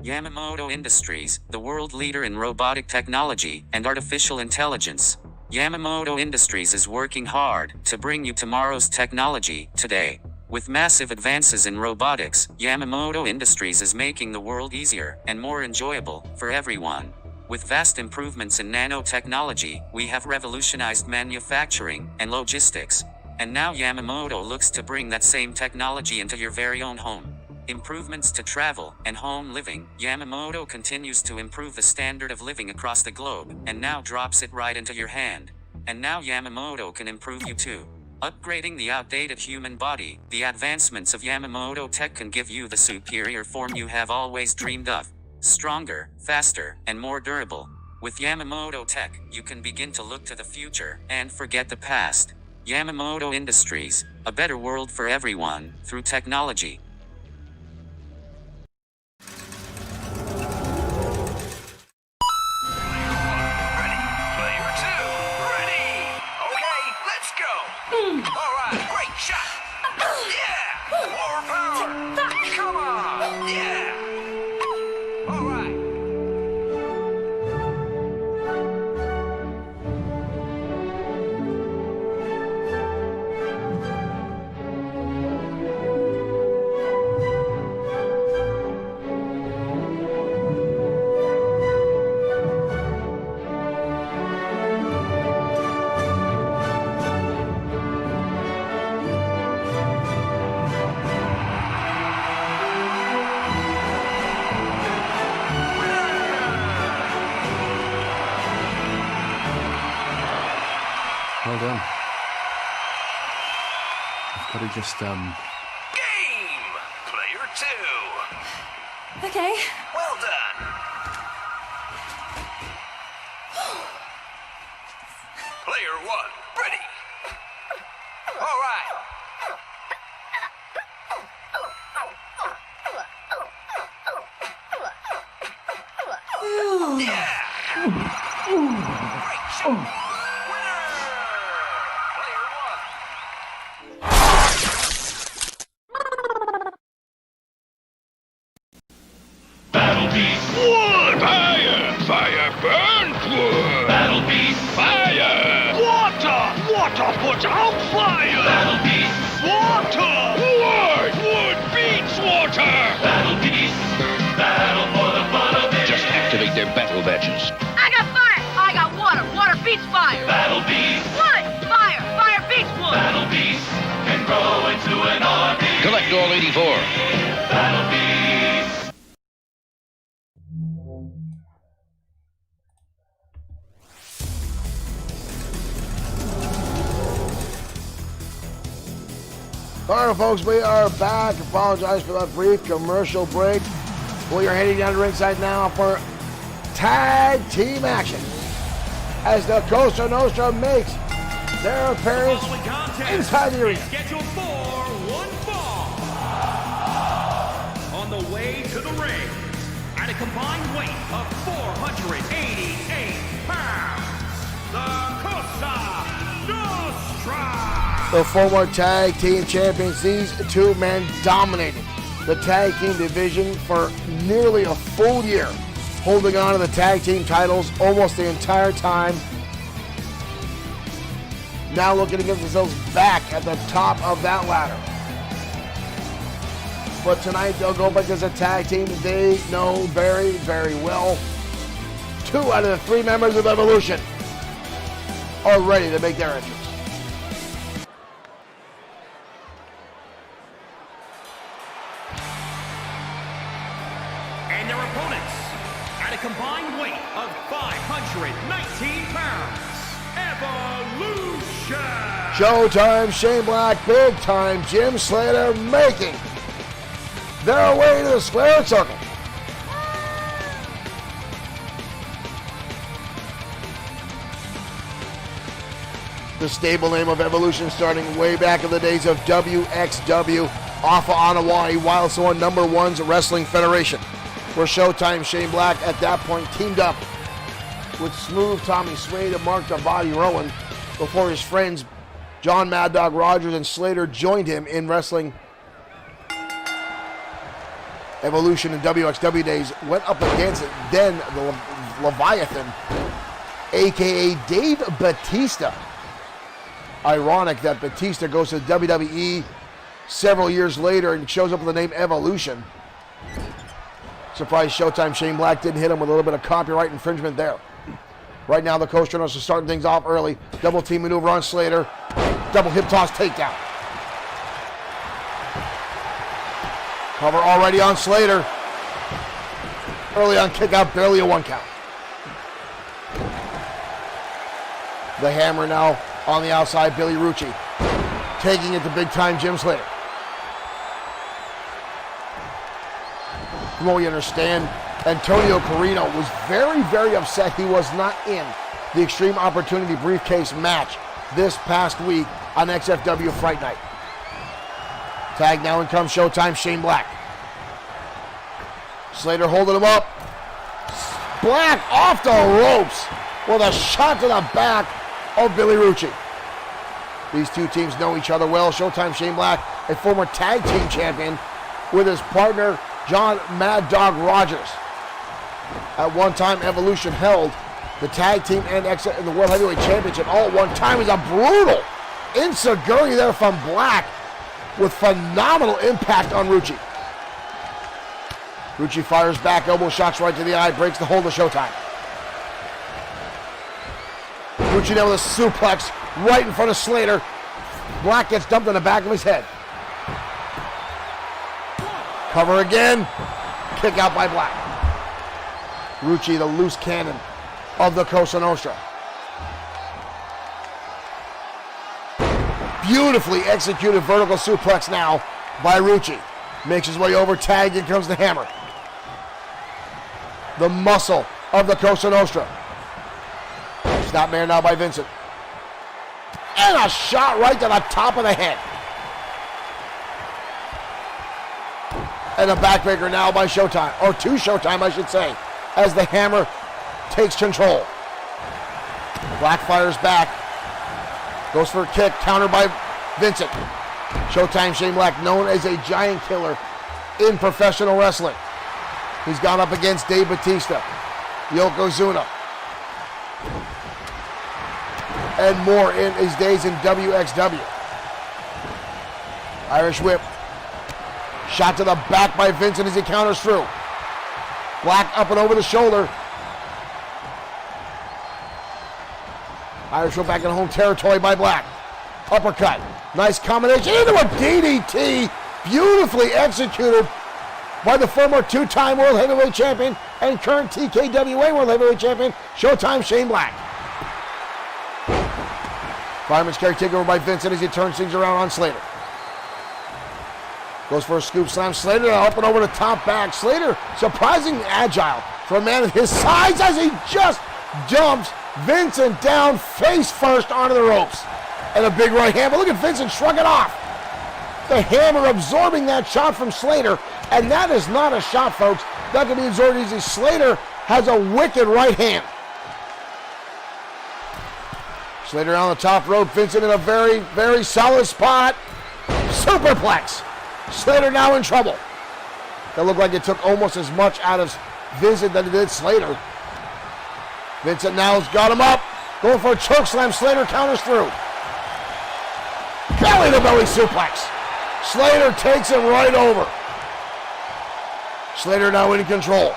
[SPEAKER 3] Yamamoto Industries, the world leader in robotic technology and artificial intelligence. Yamamoto Industries is working hard to bring you tomorrow's technology today. With massive advances in robotics, Yamamoto Industries is making the world easier and more enjoyable for everyone. With vast improvements in nanotechnology, we have revolutionized manufacturing and logistics. And now Yamamoto looks to bring that same technology into your very own home. Improvements to travel and home living. Yamamoto continues to improve the standard of living across the globe, and now drops it right into your hand. And now Yamamoto can improve you too. Upgrading the outdated human body, the advancements of Yamamoto tech can give you the superior form you have always dreamed of. Stronger, faster, and more durable. With Yamamoto tech, you can begin to look to the future and forget the past. Yamamoto Industries, a better world for everyone, through technology.
[SPEAKER 4] Well done. I've got to just,
[SPEAKER 5] Game! Player 2.
[SPEAKER 6] Okay.
[SPEAKER 5] Well done. Player 1, ready. All right. Yeah. Great shot. Winner. Player 1.
[SPEAKER 7] Battle beast wood! Fire! Fire burns wood! Battle beast fire! Water! Water puts out fire! Battle beast water! Wood! Wood beats water! Battle beast! Battle for the fun of it! Just activate their battle badges.
[SPEAKER 8] I got fire! I got water! Water beats fire!
[SPEAKER 7] Battle beast!
[SPEAKER 8] Wood! Fire! Fire beats wood!
[SPEAKER 7] Battle beast can grow into an army! Collect all 84. Battle beast!
[SPEAKER 1] All right, folks, we are back. Apologize for that brief commercial break. We are heading down to ringside now for tag team action as the Cosa Nostra makes their appearance
[SPEAKER 2] Following contest
[SPEAKER 1] inside the
[SPEAKER 2] is
[SPEAKER 1] arena.
[SPEAKER 2] scheduled for one fall. On the way to the ring, at a combined weight of 488 pounds, the Cosa Nostra.
[SPEAKER 1] The former tag team champions, these two men dominated the tag team division for nearly a full year, holding on to the tag team titles almost the entire time. Now looking to get themselves back at the top of that ladder. But tonight they'll go back as a tag team they know very, very well. 2 out of the 3 members of Evolution are ready to make their entrance.
[SPEAKER 2] And their opponents, at a combined weight of 519 pounds, Evolution.
[SPEAKER 1] Showtime, Shane Black, big time, Jim Slater making their way to the square circle. The stable name of Evolution starting way back in the days of WXW off of Anawai, Wild Swan #1's Wrestling Federation, where Showtime, Shane Black at that point teamed up with Smooth Tommy Swade and Mark the Body Rowan before his friends John Mad Dog Rogers and Slater joined him in wrestling. Evolution in WXW days went up against then the Leviathan, aka Dave Batista. Ironic that Batista goes to WWE several years later and shows up with the name Evolution. Surprised Showtime Shane Black didn't hit him with a little bit of copyright infringement there. Right now the Coast Runners are starting things off early. Double team maneuver on Slater. Double hip toss takedown. Cover already on Slater. Early on kick out, barely a 1 count. The hammer now on the outside, Billy Rucci. Taking it to big time Jim Slater. From what we understand, Antonio Carino was very, very upset he was not in the Extreme Opportunity Briefcase match this past week on XFW Fright Night. Tag now, in comes Showtime Shane Black. Slater holding him up. Black off the ropes with a shot to the back of Billy Rucci. These two teams know each other well. Showtime Shane Black, a former tag team champion with his partner John Mad Dog Rogers. At one time, Evolution held the tag team and the World Heavyweight Championship all at one time. Is a brutal enziguri there from Black with phenomenal impact on Rucci. Rucci fires back, elbow shots right to the eye, breaks the hold of Showtime. Rucci now with a suplex right in front of Slater. Black gets dumped in the back of his head. Cover again. Kick out by Black. Rucci, the loose cannon of the Cosa Nostra. Beautifully executed vertical suplex now by Rucci. Makes his way over, tagged, in comes the hammer. The muscle of the Cosa Nostra. Stop man now by Vincent. And a shot right to the top of the head. And a backbreaker now by Showtime, or to Showtime I should say, as the hammer takes control. Black fires back. Goes for a kick, countered by Vincent. Showtime Shane Black, known as a giant killer in professional wrestling. He's gone up against Dave Bautista, Yokozuna, and more in his days in WXW. Irish whip. Shot to the back by Vincent as he counters through. Black up and over the shoulder. Irish whip back in home territory by Black. Uppercut. Nice combination into a DDT. Beautifully executed by the former two-time World Heavyweight Champion and current TKWA World Heavyweight Champion, Showtime Shane Black. Fireman's carry takeover by Vincent as he turns things around on Slater. Goes for a scoop slam. Slater up and over the top back. Slater surprisingly agile for a man of his size as he just dumps Vincent down face first onto the ropes. And a big right hand, but look at Vincent shrug it off. The hammer absorbing that shot from Slater, and that is not a shot, folks. That can be absorbed easy. Slater has a wicked right hand. Slater on the top rope. Vincent in a very, very solid spot. Superplex. Slater now in trouble. That looked like it took almost as much out of Vincent than it did Slater. Vincent now has got him up. Going for a choke slam. Slater counters through. Belly to belly suplex. Slater takes him right over. Slater now in control.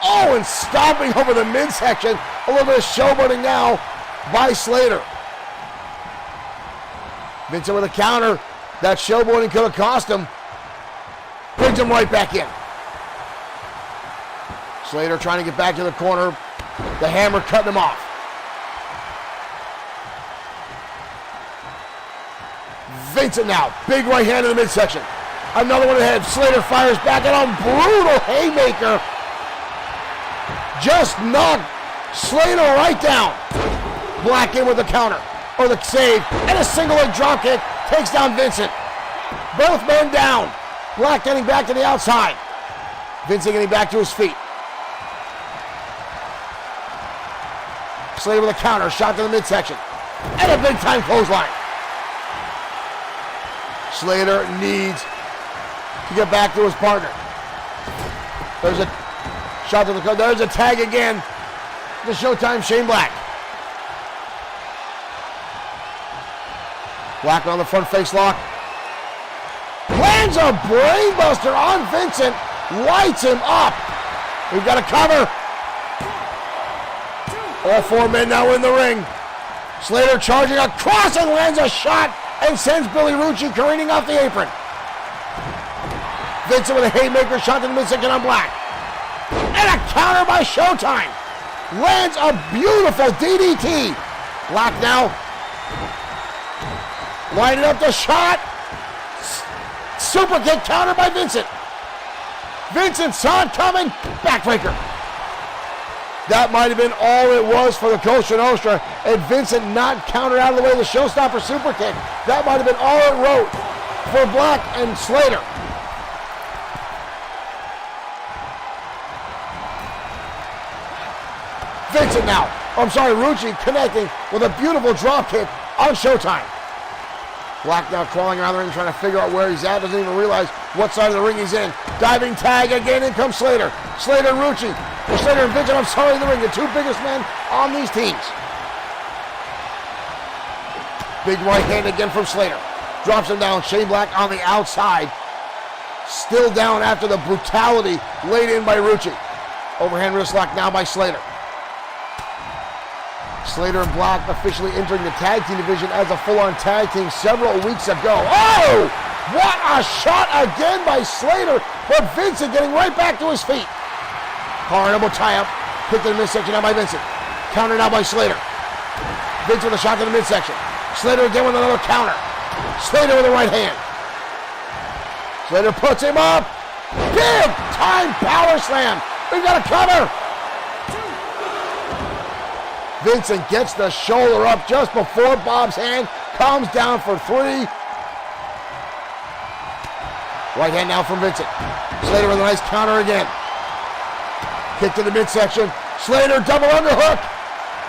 [SPEAKER 1] Oh, and stomping over the midsection. A little bit of showboating now by Slater. Vincent with a counter. That showboating could have cost him. Brings him right back in. Slater trying to get back to the corner. The hammer cutting him off. Vincent now. Big right hand in the midsection. Another one ahead. Slater fires back at him. Brutal haymaker. Just knocked Slater right down. Black in with the counter. Or the save. And a single leg drop kick. Takes down Vincent. Both men down. Black getting back to the outside. Vincent getting back to his feet. Slater with a counter. Shot to the midsection. And a big time clothesline. Slater needs to get back to his partner. There's a shot to the cover. There's a tag again. The Showtime Shane Black. Black on the front face lock. Lands a brainbuster on Vincent. Lights him up. We've got a cover. All four men now in the ring. Slater charging across and lands a shot and sends Billy Rucci careening off the apron. Vincent with a haymaker shot to the midsection on Black. And a counter by Showtime. Lands a beautiful DDT. Black now lining up the shot. Super kick counter by Vincent. Vincent saw it coming. Backbreaker. That might have been all it was for the Cosa Nostra, and Vincent not countered out of the way of the showstopper super kick. That might have been all it wrote for Black and Slater. Vincent now, Rucci connecting with a beautiful drop kick on Showtime. Black now crawling around the ring trying to figure out where he's at, doesn't even realize what side of the ring he's in. Diving tag again, in comes Slater. Slater and Rucci. Or Slater and Vincent, in the ring, the two biggest men on these teams. Big right hand again from Slater. Drops him down, Shane Black on the outside. Still down after the brutality laid in by Rucci. Overhand wrist lock now by Slater. Slater and Black officially entering the tag team division as a full-on tag team several weeks ago. Oh! What a shot again by Slater, but Vincent getting right back to his feet. Collar and elbow tie-up. Kick to the midsection now by Vincent. Counter now by Slater. Vince with a shot to the midsection. Slater again with another counter. Slater with the right hand. Slater puts him up. Big time power slam. We've got a cover. Vincent gets the shoulder up just before Bob's hand comes down for 3. Right hand now from Vincent. Slater with a nice counter again. Kick to the midsection. Slater double underhook.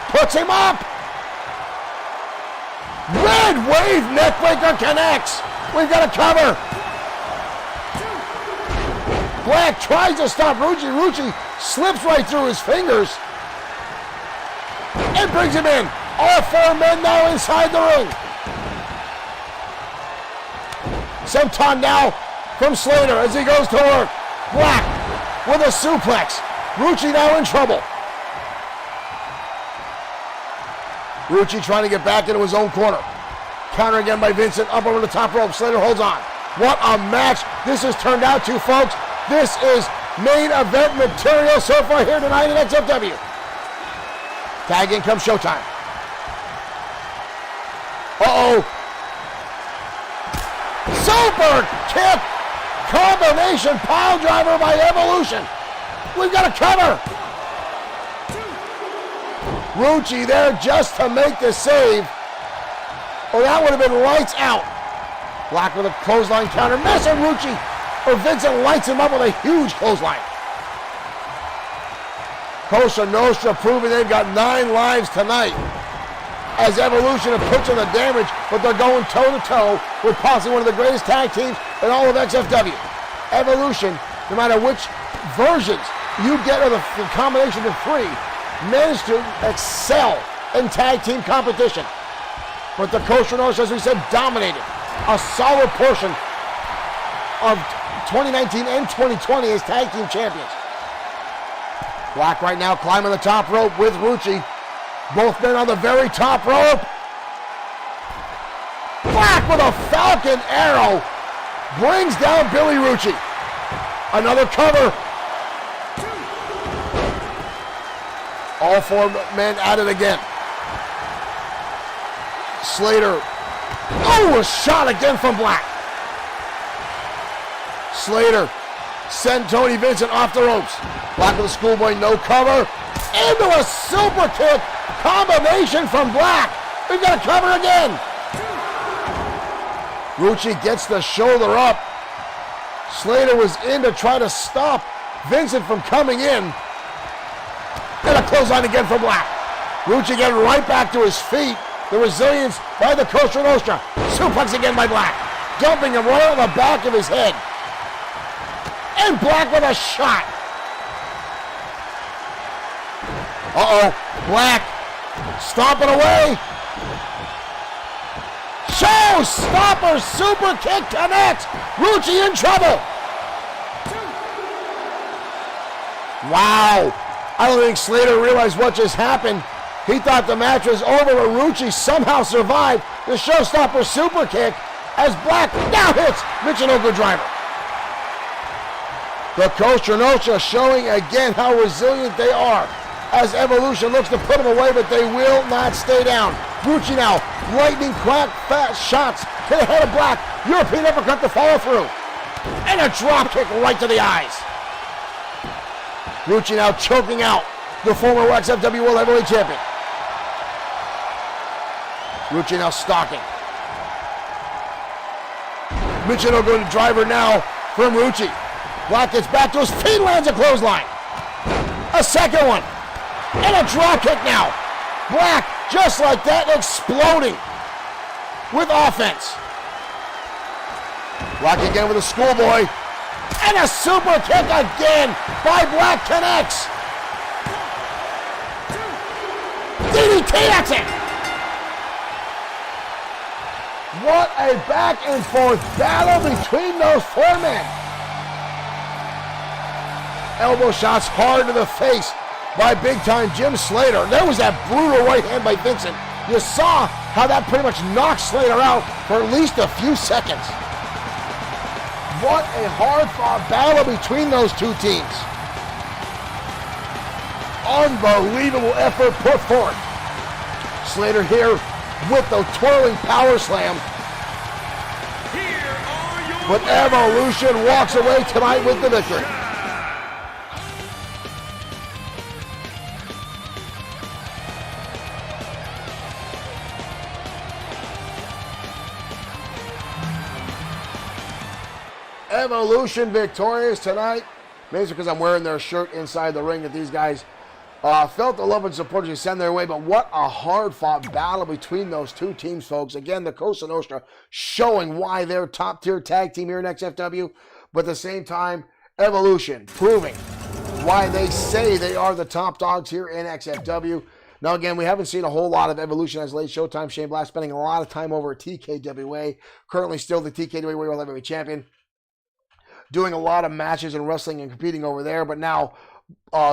[SPEAKER 1] Puts him up. Red wave neckbreaker connects. We've got a cover. Black tries to stop Rucci. Rucci slips right through his fingers and brings him in. All 4 men now inside the ring. Sometime now from Slater as he goes to work. Black with a suplex. Rucci now in trouble. Rucci trying to get back into his own corner. Counter again by Vincent, up over the top rope. Slater holds on. What a match this has turned out to, folks. This is main event material so far here tonight at XFW. Tag in comes showtime. Uh-oh. Super kick. Combination pile driver by Evolution. We've got a cover. Rucci there just to make the save. Oh, that would have been lights out. Black with a clothesline counter. Messing Rucci. Or Vincent lights him up with a huge clothesline. Cosa Nostra proving they've got 9 lives tonight. As Evolution have put in the damage, but they're going toe-to-toe with possibly one of the greatest tag teams in all of XFW. Evolution, no matter which versions you get of the combination of 3, managed to excel in tag team competition. But the Cosa Nostra, as we said, dominated a solid portion of 2019 and 2020 as tag team champions. Black right now climbing the top rope with Rucci. Both men on the very top rope. Black with a Falcon Arrow brings down Billy Rucci. Another cover. All 4 men at it again. Slater. Oh, a shot again from Black. Slater sent Tony Vincent off the ropes. Black with a schoolboy, no cover. Into a super kick. Combination from Black. We've got a cover again. Rucci gets the shoulder up. Slater was in to try to stop Vincent from coming in. And a clothesline again for Black. Rucci getting right back to his feet. The resilience by the Cosa Nostra. Suplex again by Black. Dumping him right on the back of his head. And Black with a shot. Uh-oh. Black stomping away. Showstopper super kick connects. Rucci in trouble. Wow. I don't think Slater realized what just happened. He thought the match was over, but Rucci somehow survived the showstopper super kick as Black now hits Michinoku driver. The Cosa Nostra showing again how resilient they are as Evolution looks to put them away, but they will not stay down. Rucci now, lightning quick fast shots to the head of Black. European uppercut to follow through. And a drop kick right to the eyes. Rucci now choking out the former XFW World Heavyweight Champion. Rucci now stalking. Michinoku driver now from Rucci. Black gets back to his feet, lands a clothesline. A second one. And a drop kick now. Black, just like that, exploding with offense. Black again with a schoolboy. And a super kick again by Black connects. DDT, that's it. What a back and forth battle between those 4 men. Elbow shots hard to the face by big-time Jim Slater. There was that brutal right hand by Vincent. You saw how that pretty much knocked Slater out for at least a few seconds. What a hard-fought battle between those 2 teams. Unbelievable effort put forth. Slater here with the twirling power slam.
[SPEAKER 2] Here are your
[SPEAKER 1] But Evolution walks away tonight with the victory. Evolution victorious tonight. Maybe it's because I'm wearing their shirt inside the ring that these guys felt the love and support you send their way. But what a hard-fought battle between those two teams, folks. Again, the Cosa Nostra showing why they're top-tier tag team here in XFW. But at the same time, Evolution proving why they say they are the top dogs here in XFW. Now, again, we haven't seen a whole lot of Evolution as late Showtime. Shane Black spending a lot of time over at TKWA. Currently still the TKWA World Heavyweight Champion. Doing a lot of matches and wrestling and competing over there. But now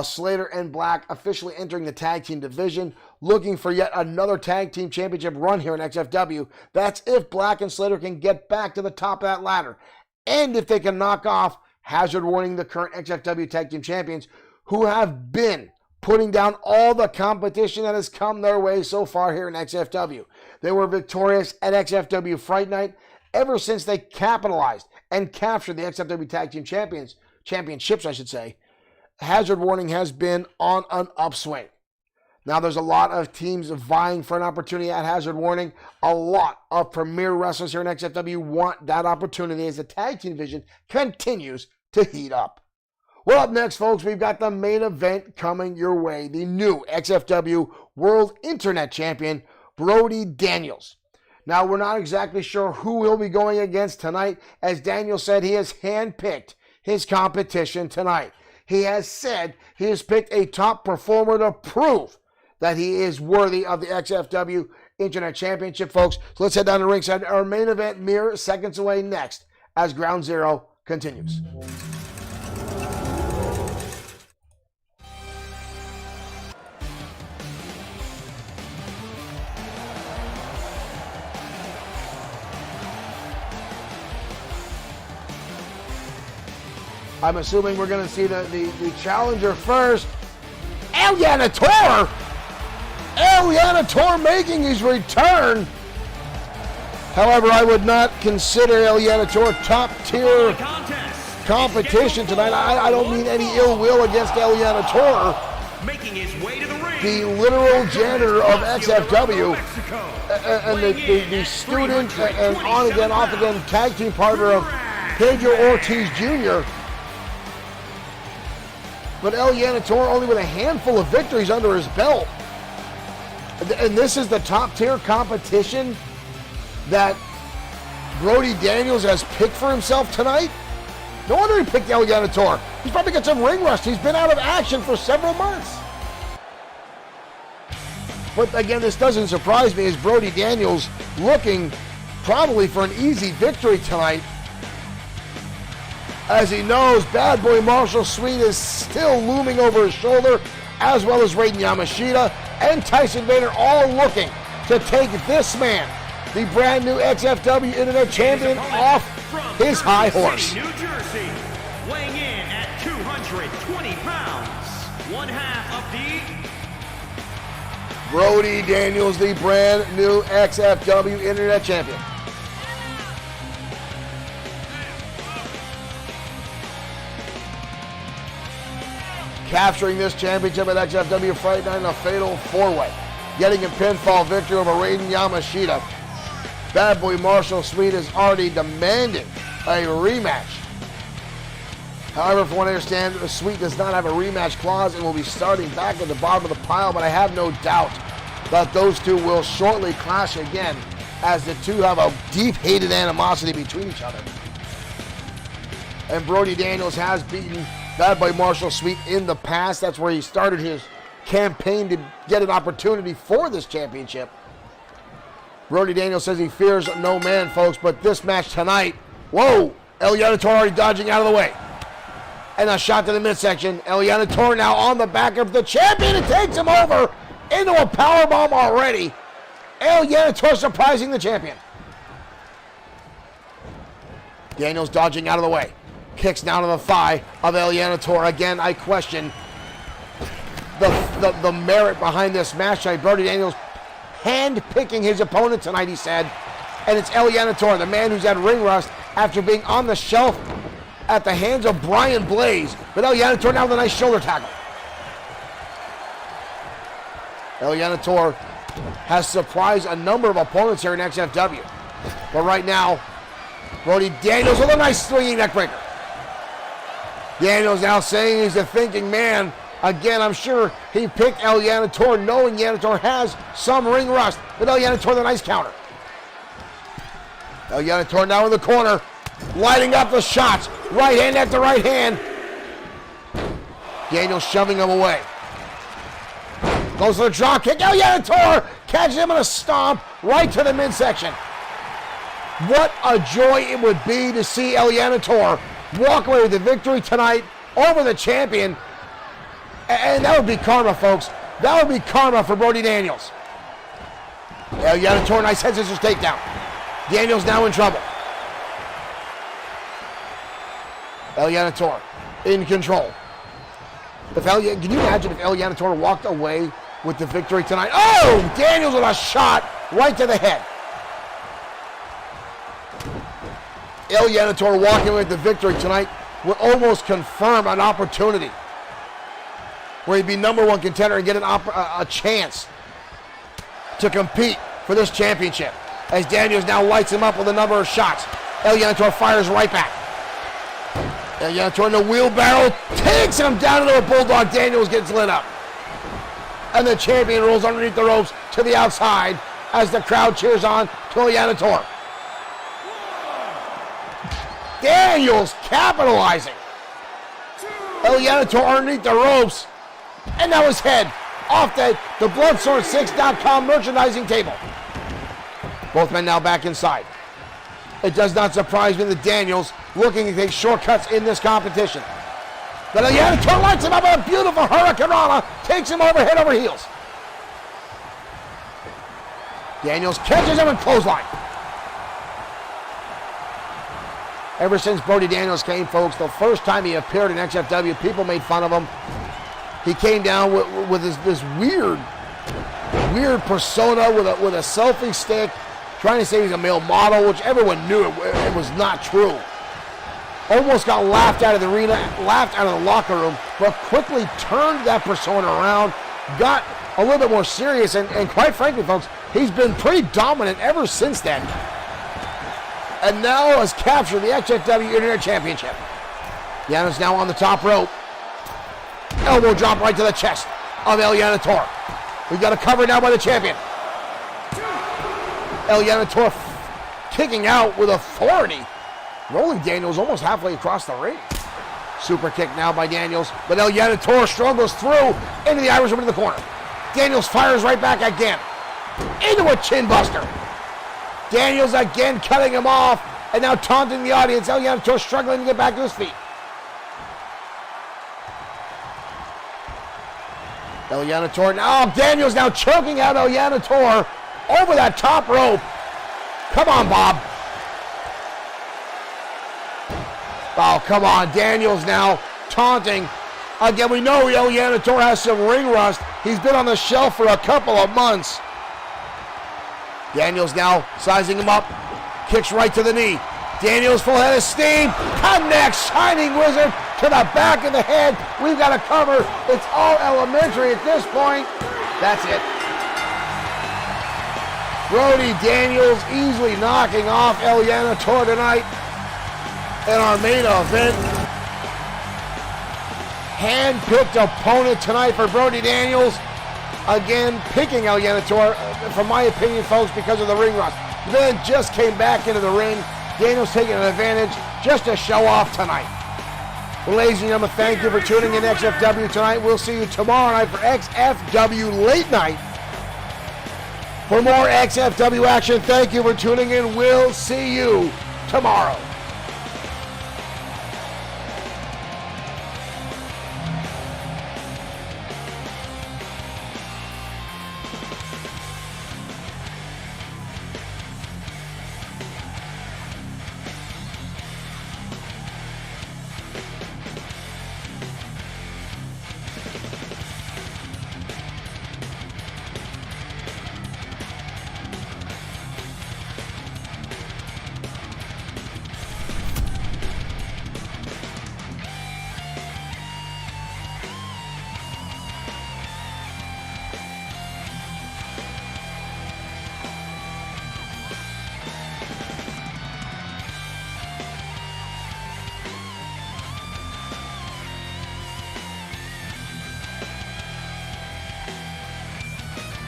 [SPEAKER 1] Slater and Black officially entering the tag team division, looking for yet another tag team championship run here in XFW. That's if Black and Slater can get back to the top of that ladder. And if they can knock off Hazard Warning, the current XFW tag team champions, who have been putting down all the competition that has come their way so far here in XFW. They were victorious at XFW Fright Night ever since they capitalized and captured the XFW Tag Team Championships, I should say. Hazard Warning has been on an upswing. Now there's a lot of teams vying for an opportunity at Hazard Warning. A lot of premier wrestlers here in XFW want that opportunity as the tag team division continues to heat up. Well, up next, folks, we've got the main event coming your way. The new XFW World Internet Champion, Brody Daniels. Now, we're not exactly sure who he'll be going against tonight. As Daniel said, he has handpicked his competition tonight. He has said he has picked a top performer to prove that he is worthy of the XFW Internet Championship, folks. So let's head down to ringside. Our main event mere seconds away next as Ground Zero continues. I'm assuming we're going to see the challenger first. El Yanator! El Yanator making his return. However, I would not consider El Yanator top tier competition tonight. I don't mean any ill will against El Yanator.
[SPEAKER 2] making his way to the ring.
[SPEAKER 1] The literal janitor of XFW and the student and on again, off again tag team partner of Pedro Ortiz Jr. But El Yanator only with a handful of victories under his belt. And this is the top tier competition that Brody Daniels has picked for himself tonight. No wonder he picked El Yanator. He's probably got some ring rust. He's been out of action for several months. But again, this doesn't surprise me as Brody Daniels looking probably for an easy victory tonight. As he knows, Bad Boy Marshall Sweet is still looming over his shoulder, as well as Raiden Yamashita and Tyson Vader, all looking to take this man, the brand new XFW Internet Champion, off his high horse.
[SPEAKER 2] New Jersey, weighing in at 220 pounds, one half of the
[SPEAKER 1] Brody Daniels, the brand new XFW Internet Champion. Capturing this championship at XFW Fright Night in a fatal four-way. Getting a pinfall victory over Raiden Yamashita. Bad Boy Marshall Sweet is already demanding a rematch. However, from what I understand, Sweet does not have a rematch clause and will be starting back at the bottom of the pile, but I have no doubt that those two will shortly clash again as the two have a deep-hated animosity between each other. And Brody Daniels has beaten Bad Boy Marshall Sweet in the past. That's where he started his campaign to get an opportunity for this championship. Brody Daniels says he fears no man, folks, but this match tonight, whoa, El Yanator already dodging out of the way. And a shot to the midsection. El Yanator now on the back of the champion and takes him over into a powerbomb already. El Yanator surprising the champion. Daniels dodging out of the way. Kicks down to the thigh of El Yanator. Again, I question the merit behind this match. Brody Daniels hand-picking his opponent tonight, he said. And it's El Yanator, the man who's had ring rust after being on the shelf at the hands of Brian Blaze. But El Yanator now with a nice shoulder tackle. El Yanator has surprised a number of opponents here in XFW. But right now, Brody Daniels with a nice swinging neckbreaker. Daniels now saying he's a thinking man. Again, I'm sure he picked El Yanator knowing Yanator has some ring rust. But El Yanator with a nice counter. El Yanator now in the corner, lighting up the shots. Right hand after right hand. Daniels shoving him away. Goes for the drop kick. El Yanator catches him in a stomp right to the midsection. What a joy it would be to see El Yanator walk away with the victory tonight over the champion. And that would be karma, folks. That would be karma for Brody Daniels. El Yanator, nice head scissors takedown. Daniels now in trouble. El Yanator in control. Can you imagine if El Yanator walked away with the victory tonight? Oh, Daniels with a shot right to the head. El Yanator walking away with the victory tonight would almost confirm an opportunity where he'd be #1 contender and get a chance to compete for this championship. As Daniels now lights him up with a number of shots. El Yanator fires right back. El Yanator in the wheelbarrow takes him down into a bulldog. Daniels gets lit up. And the champion rolls underneath the ropes to the outside as the crowd cheers on to El Yanator. Daniels capitalizing. El Yanator underneath the ropes. And now his head off the Bloodsword6.com merchandising table. Both men now back inside. It does not surprise me that Daniels looking to take shortcuts in this competition. But El Yanator lights him up with a beautiful hurricanrana, takes him over head over heels. Daniels catches him and clothesline. Ever since Brody Daniels came, folks, the first time he appeared in XFW, people made fun of him. He came down with this weird persona with a selfie stick, trying to say he's a male model, which everyone knew it was not true. Almost got laughed out of the arena, laughed out of the locker room, but quickly turned that persona around, got a little bit more serious, and quite frankly, folks, he's been pretty dominant ever since then. And now has captured the XFW Internet Championship. Yana's now on the top rope. Elbow drop right to the chest of El Yanator. We got a cover now by the champion. El Yanator kicking out with authority. Rolling Daniels almost halfway across the ring. Super kick now by Daniels, but El Yanator struggles through into the Irish into the corner. Daniels fires right back again. Into a chin buster. Daniels again cutting him off and now taunting the audience. El Yanator struggling to get back to his feet. El Yanator now, Daniels now choking out El Yanator over that top rope. Come on, Bob. Oh, come on. Daniels now taunting. Again, we know El Yanator has some ring rust. He's been on the shelf for a couple of months. Daniels now sizing him up. Kicks right to the knee. Daniels full head of steam. Connects Shining Wizard to the back of the head. We've got a cover. It's all elementary at this point. That's it. Brody Daniels easily knocking off El Yanator tonight in our main event. Hand-picked opponent tonight for Brody Daniels. Again, picking El Yanator, from my opinion, folks, because of the ring rust. Then just came back into the ring. Daniels taking an advantage just to show off tonight. Well, ladies and gentlemen, thank you for tuning in to XFW tonight. We'll see you tomorrow night for XFW Late Night. For more XFW action, thank you for tuning in. We'll see you tomorrow.